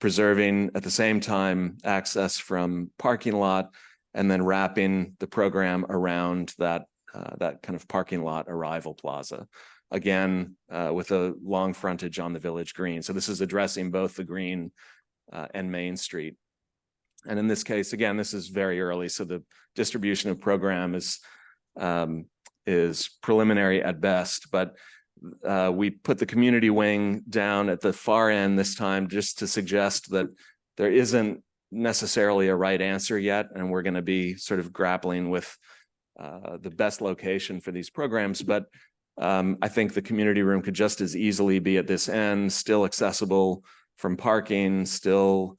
preserving at the same time access from parking lot, and then wrapping the program around that kind of parking lot arrival plaza. Again, with a long frontage on the Village Green. So this is addressing both the Green and Main Street. And in this case, again, this is very early, so the distribution of program is preliminary at best, but we put the community wing down at the far end this time just to suggest that there isn't necessarily a right answer yet, and we're going to be sort of grappling with the best location for these programs. But I think the community room could just as easily be at this end, still accessible from parking, still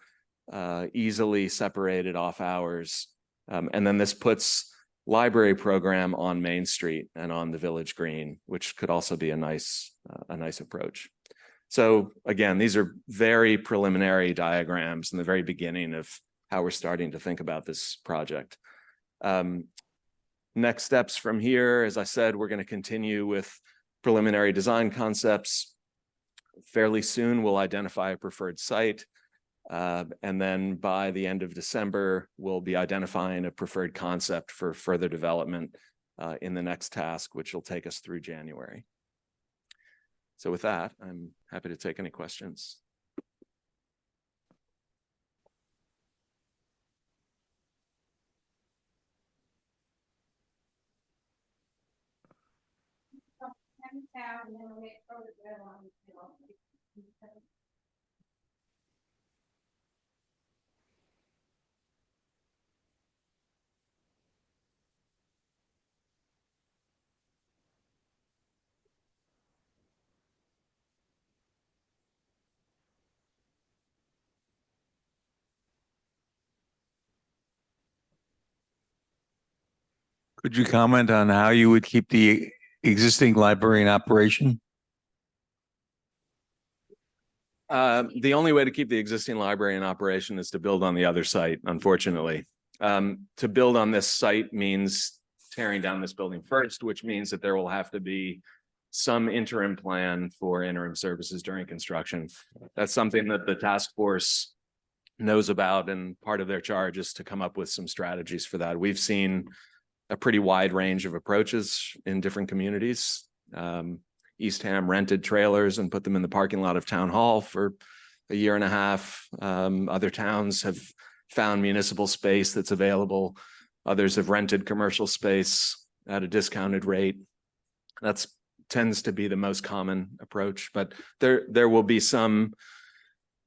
easily separated off hours. And then this puts library program on Main Street and on the Village Green, which could also be a nice approach. So again, these are very preliminary diagrams in the very beginning of how we're starting to think about this project. Next steps from here, as I said, we're going to continue with preliminary design concepts. Fairly soon, we'll identify a preferred site. And then by the end of December, we'll be identifying a preferred concept for further development in the next task, which will take us through January. So with that, I'm happy to take any questions. Could you comment on how you would keep the existing library in operation? The only way to keep the existing library in operation is to build on the other site, unfortunately. To build on this site means tearing down this building first, which means that there will have to be some interim plan for interim services during construction. That's something that the task force knows about, and part of their charge is to come up with some strategies for that. We've seen a pretty wide range of approaches in different communities. Eastham rented trailers and put them in the parking lot of Town Hall for a year and a half. Other towns have found municipal space that's available. Others have rented commercial space at a discounted rate. That tends to be the most common approach, but there will be some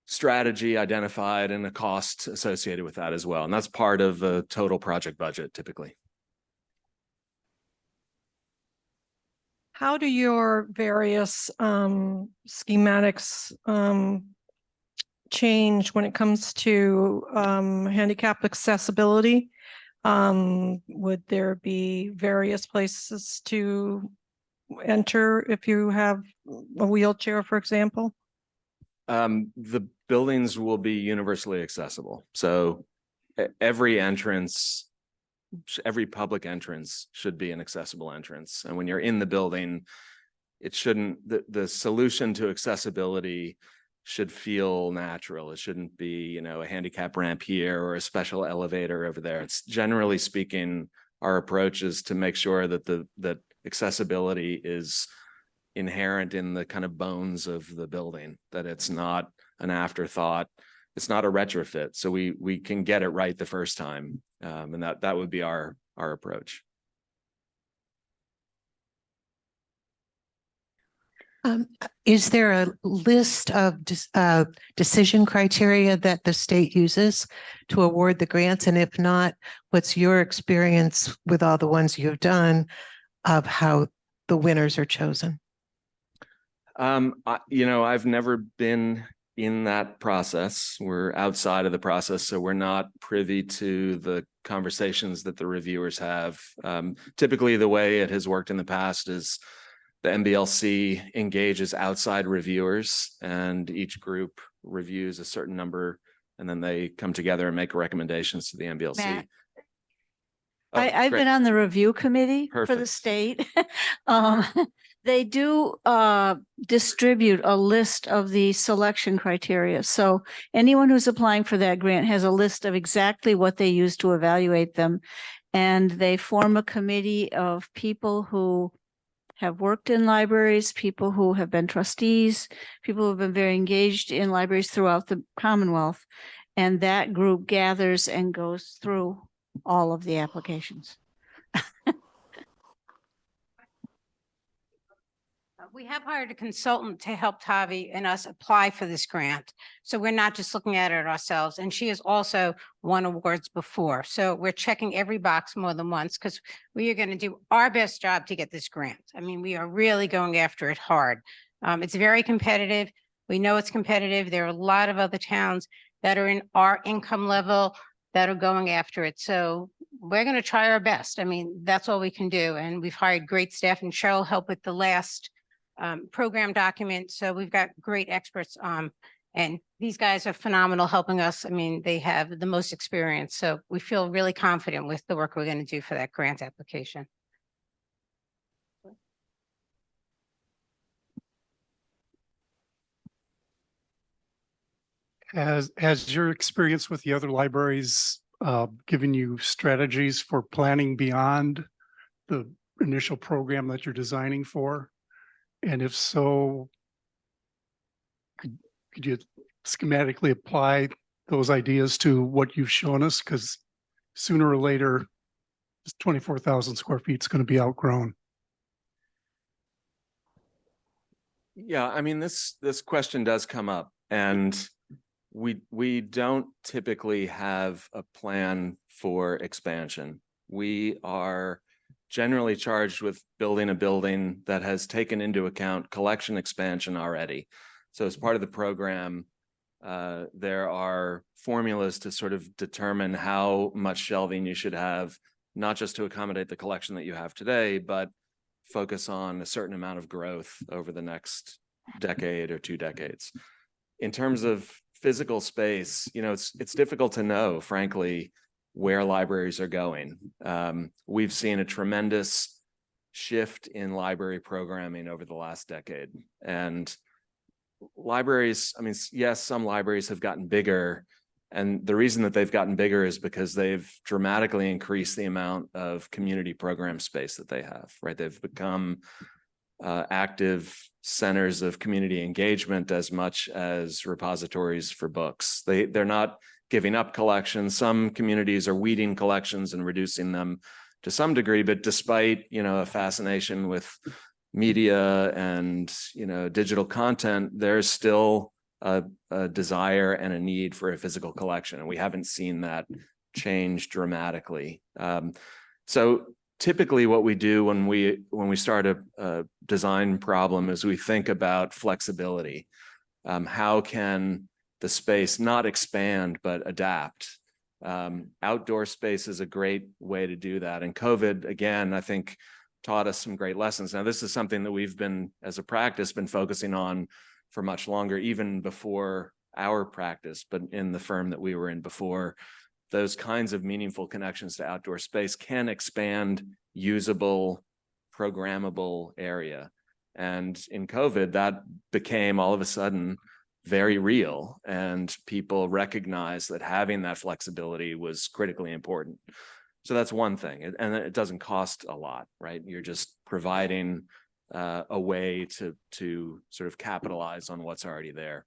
strategy identified and a cost associated with that as well. And that's part of the total project budget typically. How do your various schematics change when it comes to handicap accessibility? Would there be various places to enter if you have a wheelchair, for example? The buildings will be universally accessible. So every entrance, every public entrance should be an accessible entrance. And when you're in the building, it shouldn't, the solution to accessibility should feel natural. It shouldn't be, you know, a handicap ramp here or a special elevator over there. It's generally speaking, our approach is to make sure that that accessibility is inherent in the kind of bones of the building, that it's not an afterthought. It's not a retrofit. So we can get it right the first time. And that would be our approach. Is there a list of decision criteria that the state uses to award the grants? And if not, what's your experience with all the ones you've done of how the winners are chosen? I've never been in that process. We're outside of the process, so we're not privy to the conversations that the reviewers have. Typically, the way it has worked in the past is the MBLC engages outside reviewers, and each group reviews a certain number, and then they come together and make recommendations to the MBLC. Matt, Oh, I've great. been on the review committee for the Perfect. state. Um, They do distribute a list of the selection criteria. So anyone who's applying for that grant has a list of exactly what they use to evaluate them. And they form a committee of people who have worked in libraries, people who have been trustees, people who have been very engaged in libraries throughout the Commonwealth. And that group gathers and goes through all of the applications. We have hired a consultant to help Tavi and us apply for this grant. So we're not just looking at it ourselves. And she has also won awards before. So we're checking every box more than once because we are going to do our best job to get this grant. I mean, we are really going after it hard. It's very competitive. We know it's competitive. There are a lot of other towns that are in our income level that are going after it. So we're going to try our best. I mean, that's all we can do. And we've hired great staff, and Cheryl helped with the last program document. So we've got great experts and these guys are phenomenal helping us. I mean, they have the most experience. So we feel really confident with the work we're going to do for that grant application. Has your experience with the other libraries given you strategies for planning beyond the initial program that you're designing for? And if so, could you schematically apply those ideas to what you've shown us? Because sooner or later, this 24,000 square feet is going to be outgrown. Yeah, I mean, this question does come up, and we don't typically have a plan for expansion. We are generally charged with building a building that has taken into account collection expansion already. So as part of the program, there are formulas to sort of determine how much shelving you should have, not just to accommodate the collection that you have today, but focus on a certain amount of growth over the next decade or 2 decades. In terms of physical space, you know, it's difficult to know, frankly, where libraries are going. We've seen a tremendous shift in library programming over the last decade. And libraries, I mean, yes, some libraries have gotten bigger. And the reason that they've gotten bigger is because they've dramatically increased the amount of community program space that they have, right? They've become active centers of community engagement as much as repositories for books. They're not giving up collections. Some communities are weeding collections and reducing them to some degree, but despite, you know, a fascination with media and, you know, digital content, there's still a desire and a need for a physical collection. And we haven't seen that change dramatically. So typically what we do when we start a design problem is we think about flexibility. How can the space not expand, but adapt? Outdoor space is a great way to do that. And COVID, again, I think taught us some great lessons. Now, this is something that we've been, as a practice, been focusing on for much longer, even before our practice, but in the firm that we were in before. Those kinds of meaningful connections to outdoor space can expand usable, programmable area. And in COVID, that became all of a sudden very real, and people recognized that having that flexibility was critically important. So that's one thing, and it doesn't cost a lot, right? You're just providing a way to sort of capitalize on what's already there.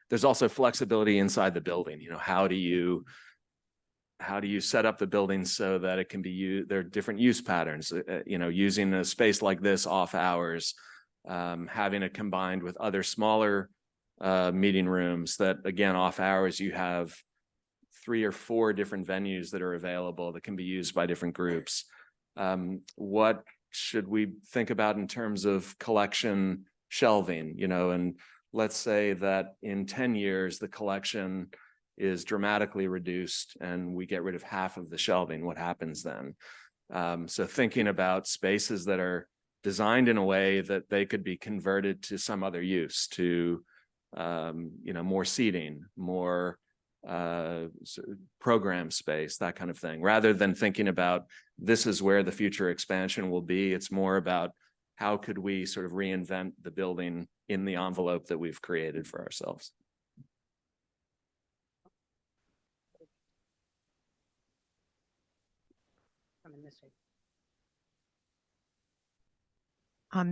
There's also flexibility inside the building. You know, how do you set up the building so that it can be used? There are different use patterns. You know, using a space like this off hours, having it combined with other smaller meeting rooms that, again, off hours, you have 3 or 4 different venues that are available that can be used by different groups. What should we think about in terms of collection shelving? You know, and let's say that in 10 years, the collection is dramatically reduced and we get rid of half of the shelving. What happens then? So thinking about spaces that are designed in a way that they could be converted to some other use, to you know, more seating, more program space, that kind of thing, rather than thinking about this is where the future expansion will be. It's more about how could we sort of reinvent the building in the envelope that we've created for ourselves.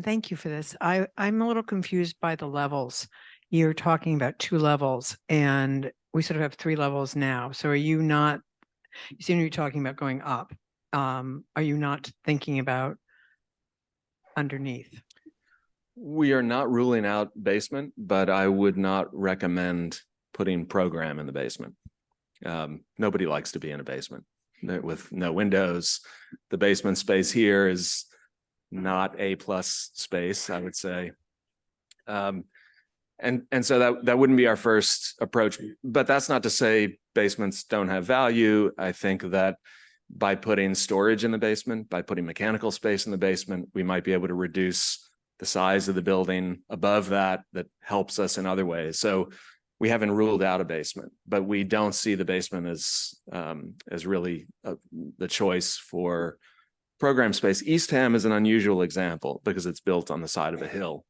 Thank you for this. I'm a little confused by the levels. You're talking about 2 levels and we sort of have 3 levels now. So are you not, you seem to be talking about going up. Are you not thinking about underneath? We are not ruling out basement, but I would not recommend putting program in the basement. Nobody likes to be in a basement with no windows. The basement space here is not A+ space, I would say. And so that wouldn't be our first approach, but that's not to say basements don't have value. I think that by putting storage in the basement, by putting mechanical space in the basement, we might be able to reduce the size of the building above that helps us in other ways. So we haven't ruled out a basement, but we don't see the basement as really the choice for program space. Eastham is an unusual example because it's built on the side of a hill.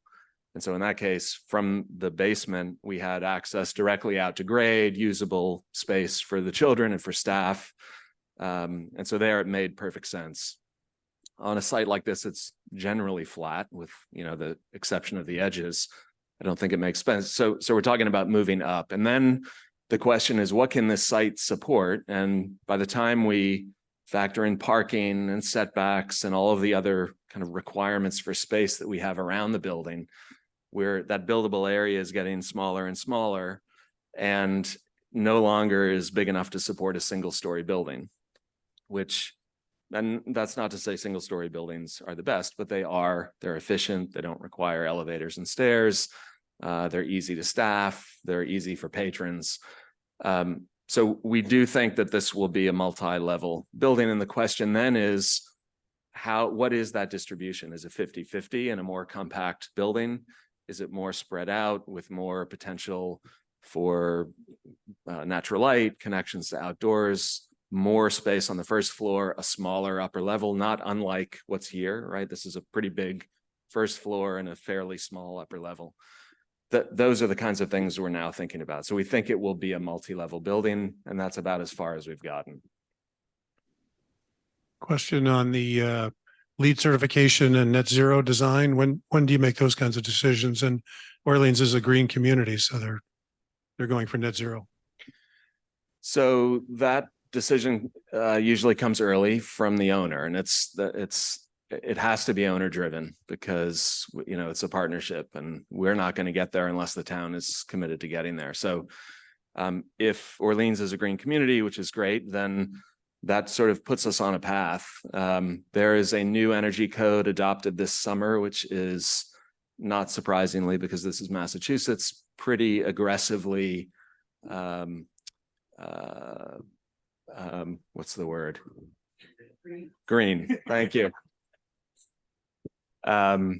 And so in that case, from the basement, we had access directly out to grade, usable space for the children and for staff. And so there it made perfect sense. On a site like this, it's generally flat with, the exception of the edges. I don't think it makes sense. So we're talking about moving up. And then the question is, what can this site support? And by the time we factor in parking and setbacks and all of the other kind of requirements for space that we have around the building, where that buildable area is getting smaller and smaller and no longer is big enough to support a single-story building, and that's not to say single-story buildings are the best, but they're efficient. They don't require elevators and stairs. They're easy to staff. They're easy for patrons. So we do think that this will be a multi-level building. And the question then is, what is that distribution? Is it 50-50 in a more compact building? Is it more spread out with more potential for natural light, connections to outdoors, more space on the first floor, a smaller upper level, not unlike what's here, right? This is a pretty big first floor and a fairly small upper level. Those are the kinds of things we're now thinking about. So we think it will be a multi-level building, and that's about as far as we've gotten. Question on the LEED certification and net zero design. When do you make those kinds of decisions? And Orleans is a green community, so they're going for net zero. So that decision usually comes early from the owner, and it has to be owner driven because it's a partnership, and we're not going to get there unless the town is committed to getting there. So if Orleans is a green community, which is great, then that sort of puts us on a path. There is a new energy code adopted this summer, which is not surprisingly, because this is Massachusetts, pretty aggressively what's the word? Green. Thank you. The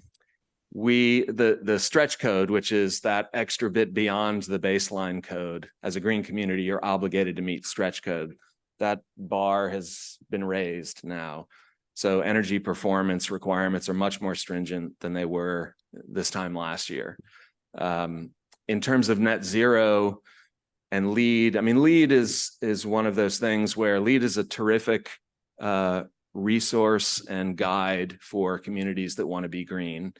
stretch code, which is that extra bit beyond the baseline code, as a green community, you're obligated to meet stretch code. That bar has been raised now. So energy performance requirements are much more stringent than they were this time last year. In terms of net zero and LEED, LEED is one of those things where LEED is a terrific resource and guide for communities that want to be green.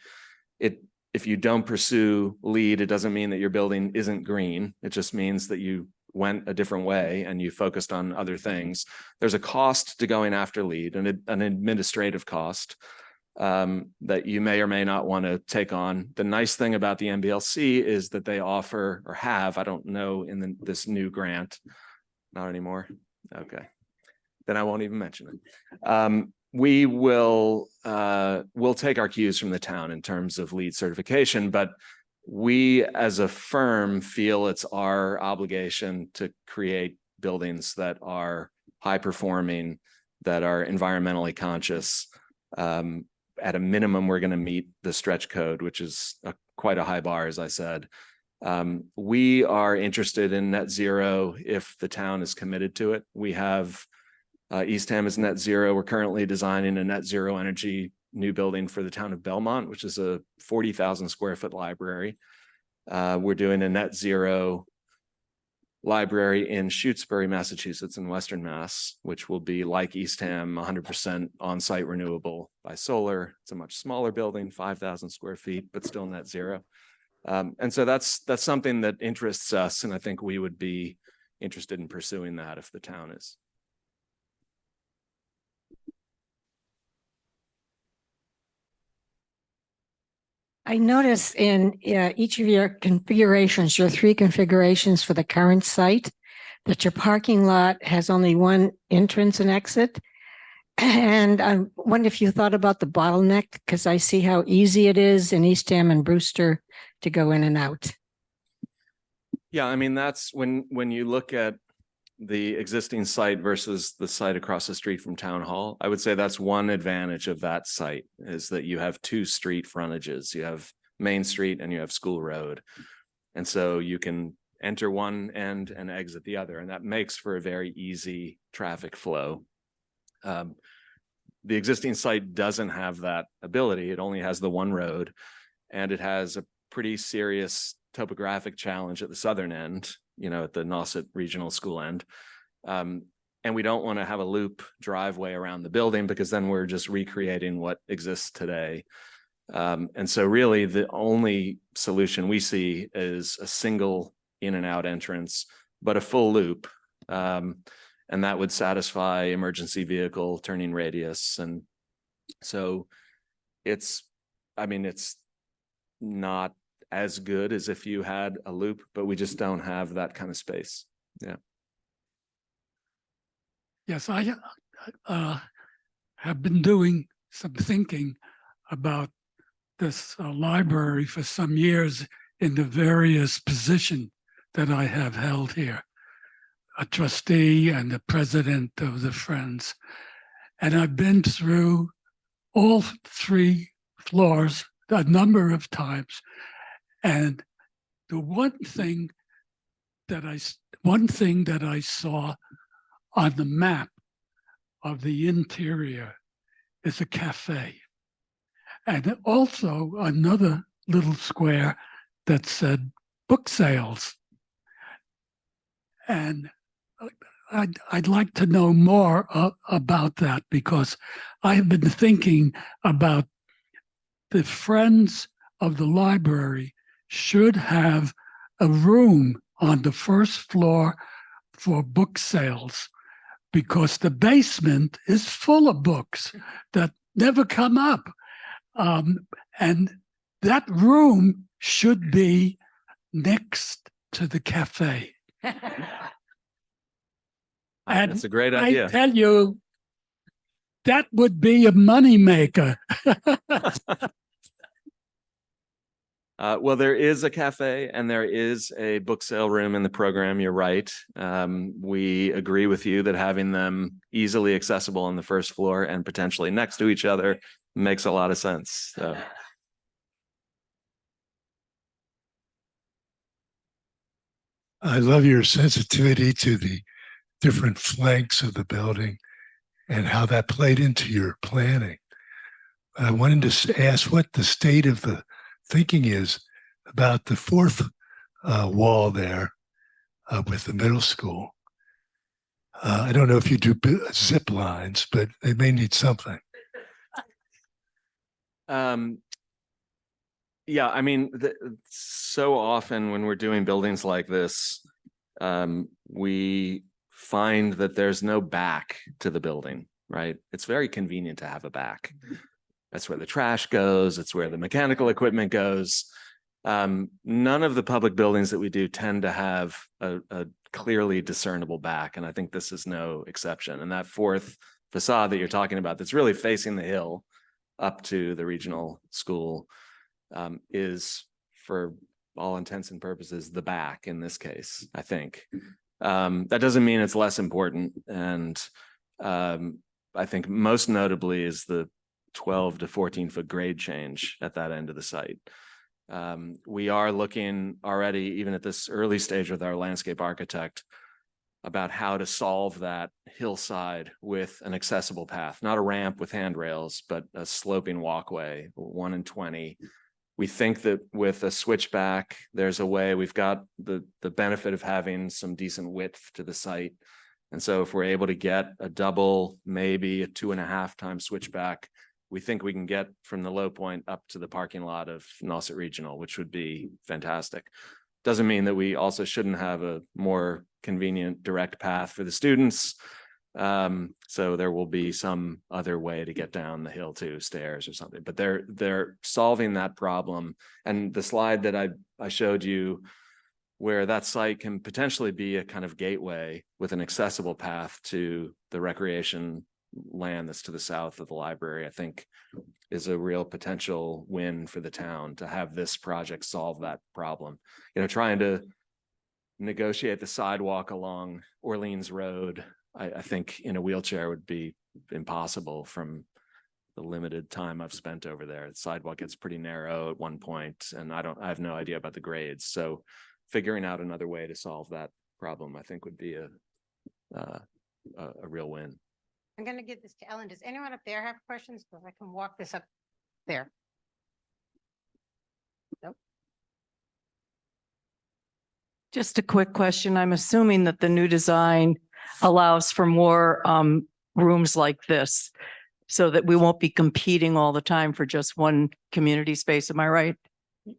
If you don't pursue LEED, it doesn't mean that your building isn't green. It just means that you went a different way and you focused on other things. There's a cost to going after LEED, and an administrative cost that you may or may not want to take on. The nice thing about the MBLC is that they offer, or have, I don't know, in this new grant, not anymore. Okay, then I won't even mention it. We'll take our cues from the town in terms of LEED certification, but we as a firm feel it's our obligation to create buildings that are high performing, that are environmentally conscious. At a minimum, we're going to meet the stretch code, which is quite a high bar, as I said. We are interested in net zero if the town is committed to it. We have Eastham is net zero. We're currently designing a net zero energy new building for the town of Belmont, which is a 40,000 square foot library. We're doing a net zero library in Shutesbury, Massachusetts in Western Mass, which will be like Eastham, 100% on-site renewable by solar. It's a much smaller building, 5,000 square feet, but still net zero. And so that's something that interests us. And I think we would be interested in pursuing that if the town is. I notice in each of your configurations, your 3 configurations for the current site, that your parking lot has only one entrance and exit. And I wonder if you thought about the bottleneck, because I see how easy it is in Eastham and Brewster to go in and out. Yeah, I mean, that's when you look at the existing site versus the site across the street from Town Hall, I would say that's one advantage of that site is that you have 2 street frontages. You have Main Street and you have School Road. And so you can enter one end and exit the other, and that makes for a very easy traffic flow. The existing site doesn't have that ability. It only has the one road, and it has a pretty serious topographic challenge at the southern end, you know, at the Nauset Regional School end. And we don't want to have a loop driveway around the building because then we're just recreating what exists today. And so really the only solution we see is a single in and out entrance, but a full loop. And that would satisfy emergency vehicle turning radius. And so it's not as good as if you had a loop, but we just don't have that kind of space. Yeah. Yes, I have been doing some thinking about this library for some years in the various positions that I have held here. A trustee and the president of the Friends. And I've been through all 3 floors a number of times. And the one thing that I saw on the map of the interior is a cafe. And also another little square that said book sales. And I'd like to know more about that, because I have been thinking about the Friends of the library should have a room on the first floor for book sales, because the basement is full of books that never come up. And that room should be next to the cafe. And that's a great idea. I tell you, that would be a moneymaker. Well, there is a cafe and there is a book sale room in the program. You're right. We agree with you that having them easily accessible on the first floor and potentially next to each other makes a lot of sense. So. I love your sensitivity to the different flanks of the building and how that played into your planning. I wanted to ask what the state of the thinking is about the 4th wall there with the middle school. I don't know if you do zip lines, but they may need something. Yeah, I mean, so often when we're doing buildings like this, we find that there's no back to the building, right? It's very convenient to have a back. That's where the trash goes. It's where the mechanical equipment goes. None of the public buildings that we do tend to have a clearly discernible back. And I think this is no exception. And that 4th facade that you're talking about, that's really facing the hill up to the regional school, is, for all intents and purposes, the back in this case, I think. That doesn't mean it's less important. And I think most notably is the 12 to 14 foot grade change at that end of the site. We are looking already, even at this early stage with our landscape architect, about how to solve that hillside with an accessible path, not a ramp with handrails, but a sloping walkway, 1 in 20. We think that with a switchback, there's a way. We've got the benefit of having some decent width to the site. And so if we're able to get a double, maybe a 2.5 times switchback, we think we can get from the low point up to the parking lot of Nauset Regional, which would be fantastic. Doesn't mean that we also shouldn't have a more convenient direct path for the students. So there will be some other way to get down the hill too, stairs or something, but they're solving that problem. And the slide that I showed you, where that site can potentially be a kind of gateway with an accessible path to the recreation land that's to the south of the library, I think is a real potential win for the town to have this project solve that problem. You know, trying to negotiate the sidewalk along Orleans Road, I think in a wheelchair would be impossible from the limited time I've spent over there. The sidewalk gets pretty narrow at one point, and I have no idea about the grades. So figuring out another way to solve that problem, I think would be a real win. I'm going to give this to Ellen. Does anyone up there have questions? Because I can walk this up there. Nope. Just a quick question. I'm assuming that the new design allows for more rooms like this so that we won't be competing all the time for just one community space. Am I right?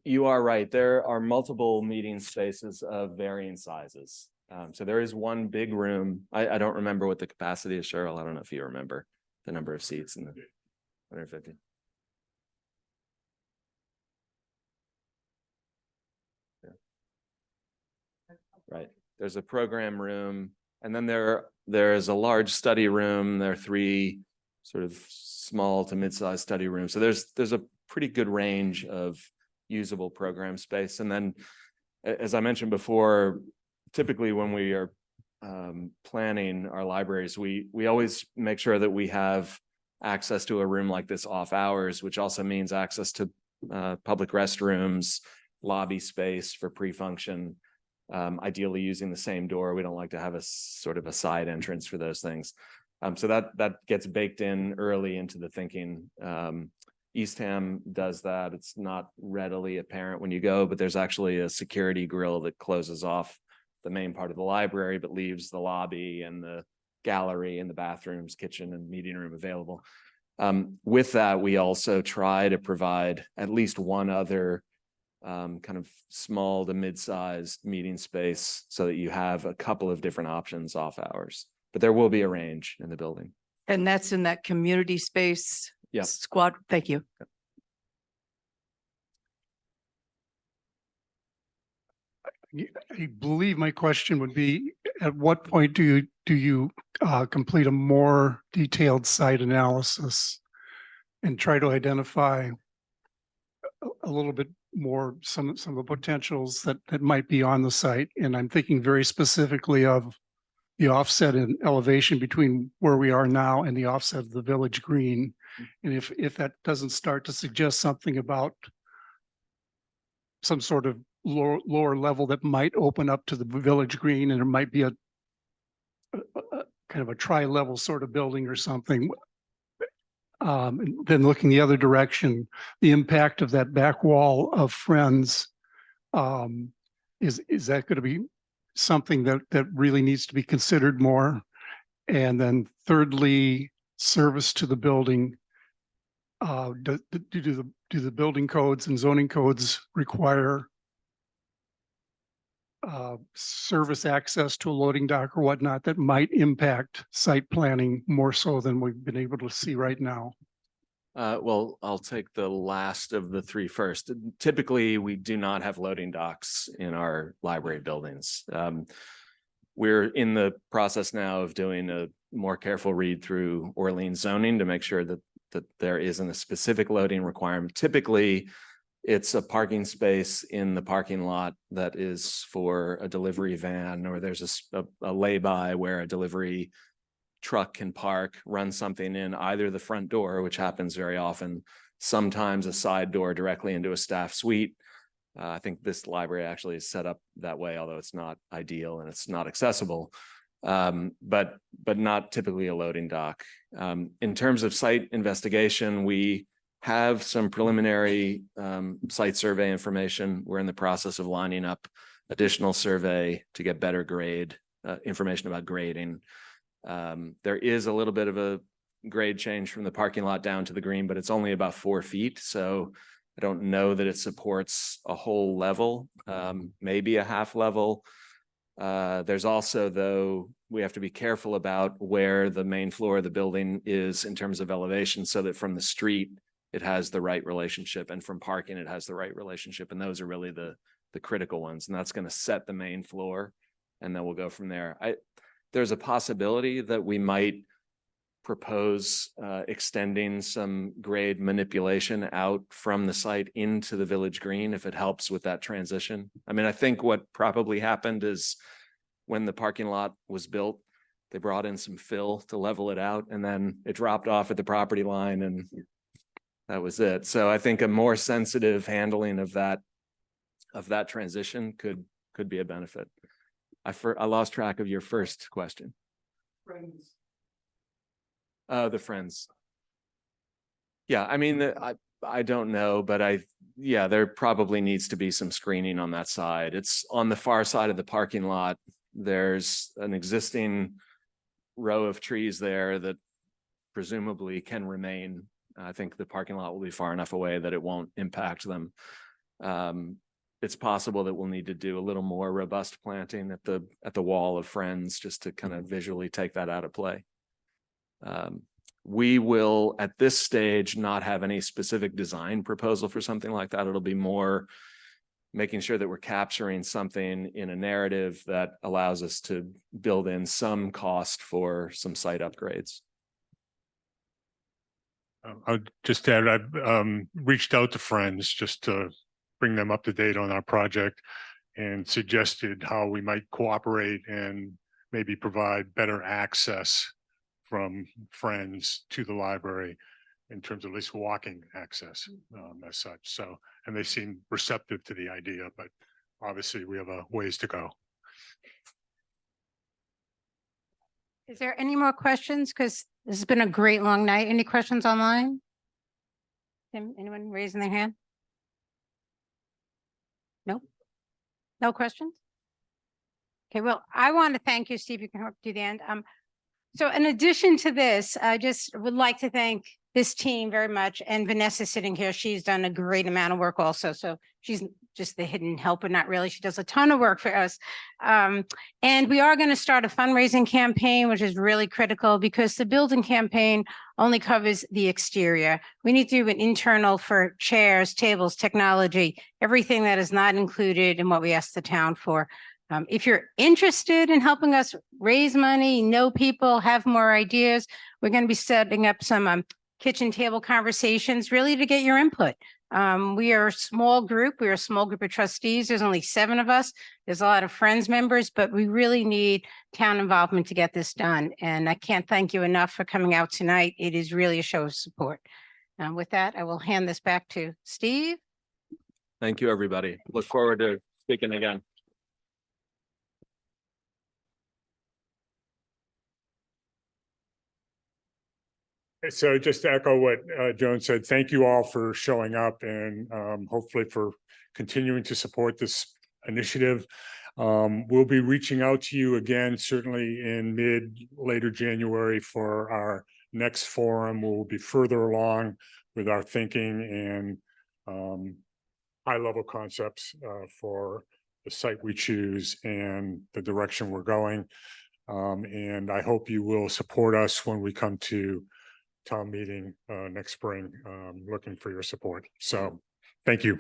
You are right. There are multiple meeting spaces of varying sizes. So there is one big room. I don't remember what the capacity is, Cheryl. I don't know if you remember the number of seats in the 150. Yeah. Right. There's a program room, and then there is a large study room. There are 3 sort of small to mid-sized study rooms. So there's a pretty good range of usable program space. And then, as I mentioned before, typically when we are planning our libraries, we always make sure that we have access to a room like this off hours, which also means access to public restrooms, lobby space for pre-function, ideally using the same door. We don't like to have a sort of a side entrance for those things. So that gets baked in early into the thinking. Eastham does that. It's not readily apparent when you go, but there's actually a security grill that closes off the main part of the library, but leaves the lobby and the gallery and the bathrooms, kitchen and meeting room available. With that, we also try to provide at least one other kind of small to mid-sized meeting space so that you have a couple of different options off hours, but there will be a range in the building. And that's in that community space squad. Thank you. I believe my question would be, at what point do you complete a more detailed site analysis and try to identify a little bit more some of the potentials that might be on the site? And I'm thinking very specifically of the offset in elevation between where we are now and the offset of the village green. And if that doesn't start to suggest something about some sort of lower level that might open up to the village green, and it might be a kind of a tri-level sort of building or something. And then looking the other direction, the impact of that back wall of Friends, is that going to be something that really needs to be considered more? And then thirdly, service to the building. Do the building codes and zoning codes require service access to a loading dock or whatnot that might impact site planning more so than we've been able to see right now? Well, I'll take the last of the 3 first. Typically, we do not have loading docks in our library buildings. We're in the process now of doing a more careful read through Orleans zoning to make sure that there isn't a specific loading requirement. Typically, it's a parking space in the parking lot that is for a delivery van, or there's a lay-by where a delivery truck can park, run something in either the front door, which happens very often, sometimes a side door directly into a staff suite. I think this library actually is set up that way, although it's not ideal and it's not accessible, but not typically a loading dock. In terms of site investigation, we have some preliminary site survey information. We're in the process of lining up additional survey to get better grade information about grading. There is a little bit of a grade change from the parking lot down to the green, but it's only about 4 feet. So I don't know that it supports a whole level, maybe a half level. There's also, though, we have to be careful about where the main floor of the building is in terms of elevation, so that from the street, it has the right relationship, and from parking, it has the right relationship. And those are really the critical ones. And that's going to set the main floor. And then we'll go from there. There's a possibility that we might propose extending some grade manipulation out from the site into the village green if it helps with that transition. I mean, I think what probably happened is when the parking lot was built, they brought in some fill to level it out, and then it dropped off at the property line, and that was it. So I think a more sensitive handling of that transition could be a benefit. I lost track of your first question. The Friends. Yeah, I mean, I don't know, but there probably needs to be some screening on that side. It's on the far side of the parking lot. There's an existing row of trees there that presumably can remain. I think the parking lot will be far enough away that it won't impact them. It's possible that we'll need to do a little more robust planting at the wall of Friends, just to kind of visually take that out of play. We will, at this stage, not have any specific design proposal for something like that. It'll be more making sure that we're capturing something in a narrative that allows us to build in some cost for some site upgrades. I'll just add, I've reached out to Friends just to bring them up to date on our project, and suggested how we might cooperate and maybe provide better access from Friends to the library in terms of at least walking access as such. So, and they seem receptive to the idea, but obviously we have a ways to go. Is there any more questions? Because this has been a great long night. Any questions online? Anyone raising their hand? No? No questions? Okay, well, I want to thank you, Steve. You can help do the end. So in addition to this, I just would like to thank this team very much. And Vanessa sitting here, she's done a great amount of work also. So she's just the hidden helper, not really. She does a ton of work for us. And we are going to start a fundraising campaign, which is really critical because the building campaign only covers the exterior. We need to do an internal for chairs, tables, technology, everything that is not included in what we asked the town for. If you're interested in helping us raise money, know people, have more ideas, we're going to be setting up some kitchen table conversations really to get your input. We are a small group. We're a small group of trustees. There's only 7 of us. There's a lot of Friends members, but we really need town involvement to get this done. And I can't thank you enough for coming out tonight. It is really a show of support. With that, I will hand this back to Steve. Thank you, everybody. Look forward to speaking again. So just to echo what Joan said, thank you all for showing up, and hopefully for continuing to support this initiative. We'll be reaching out to you again, certainly in later January for our next forum. We'll be further along with our thinking and high-level concepts for the site we choose and the direction we're going. And I hope you will support us when we come to town meeting next spring, looking for your support. So thank you.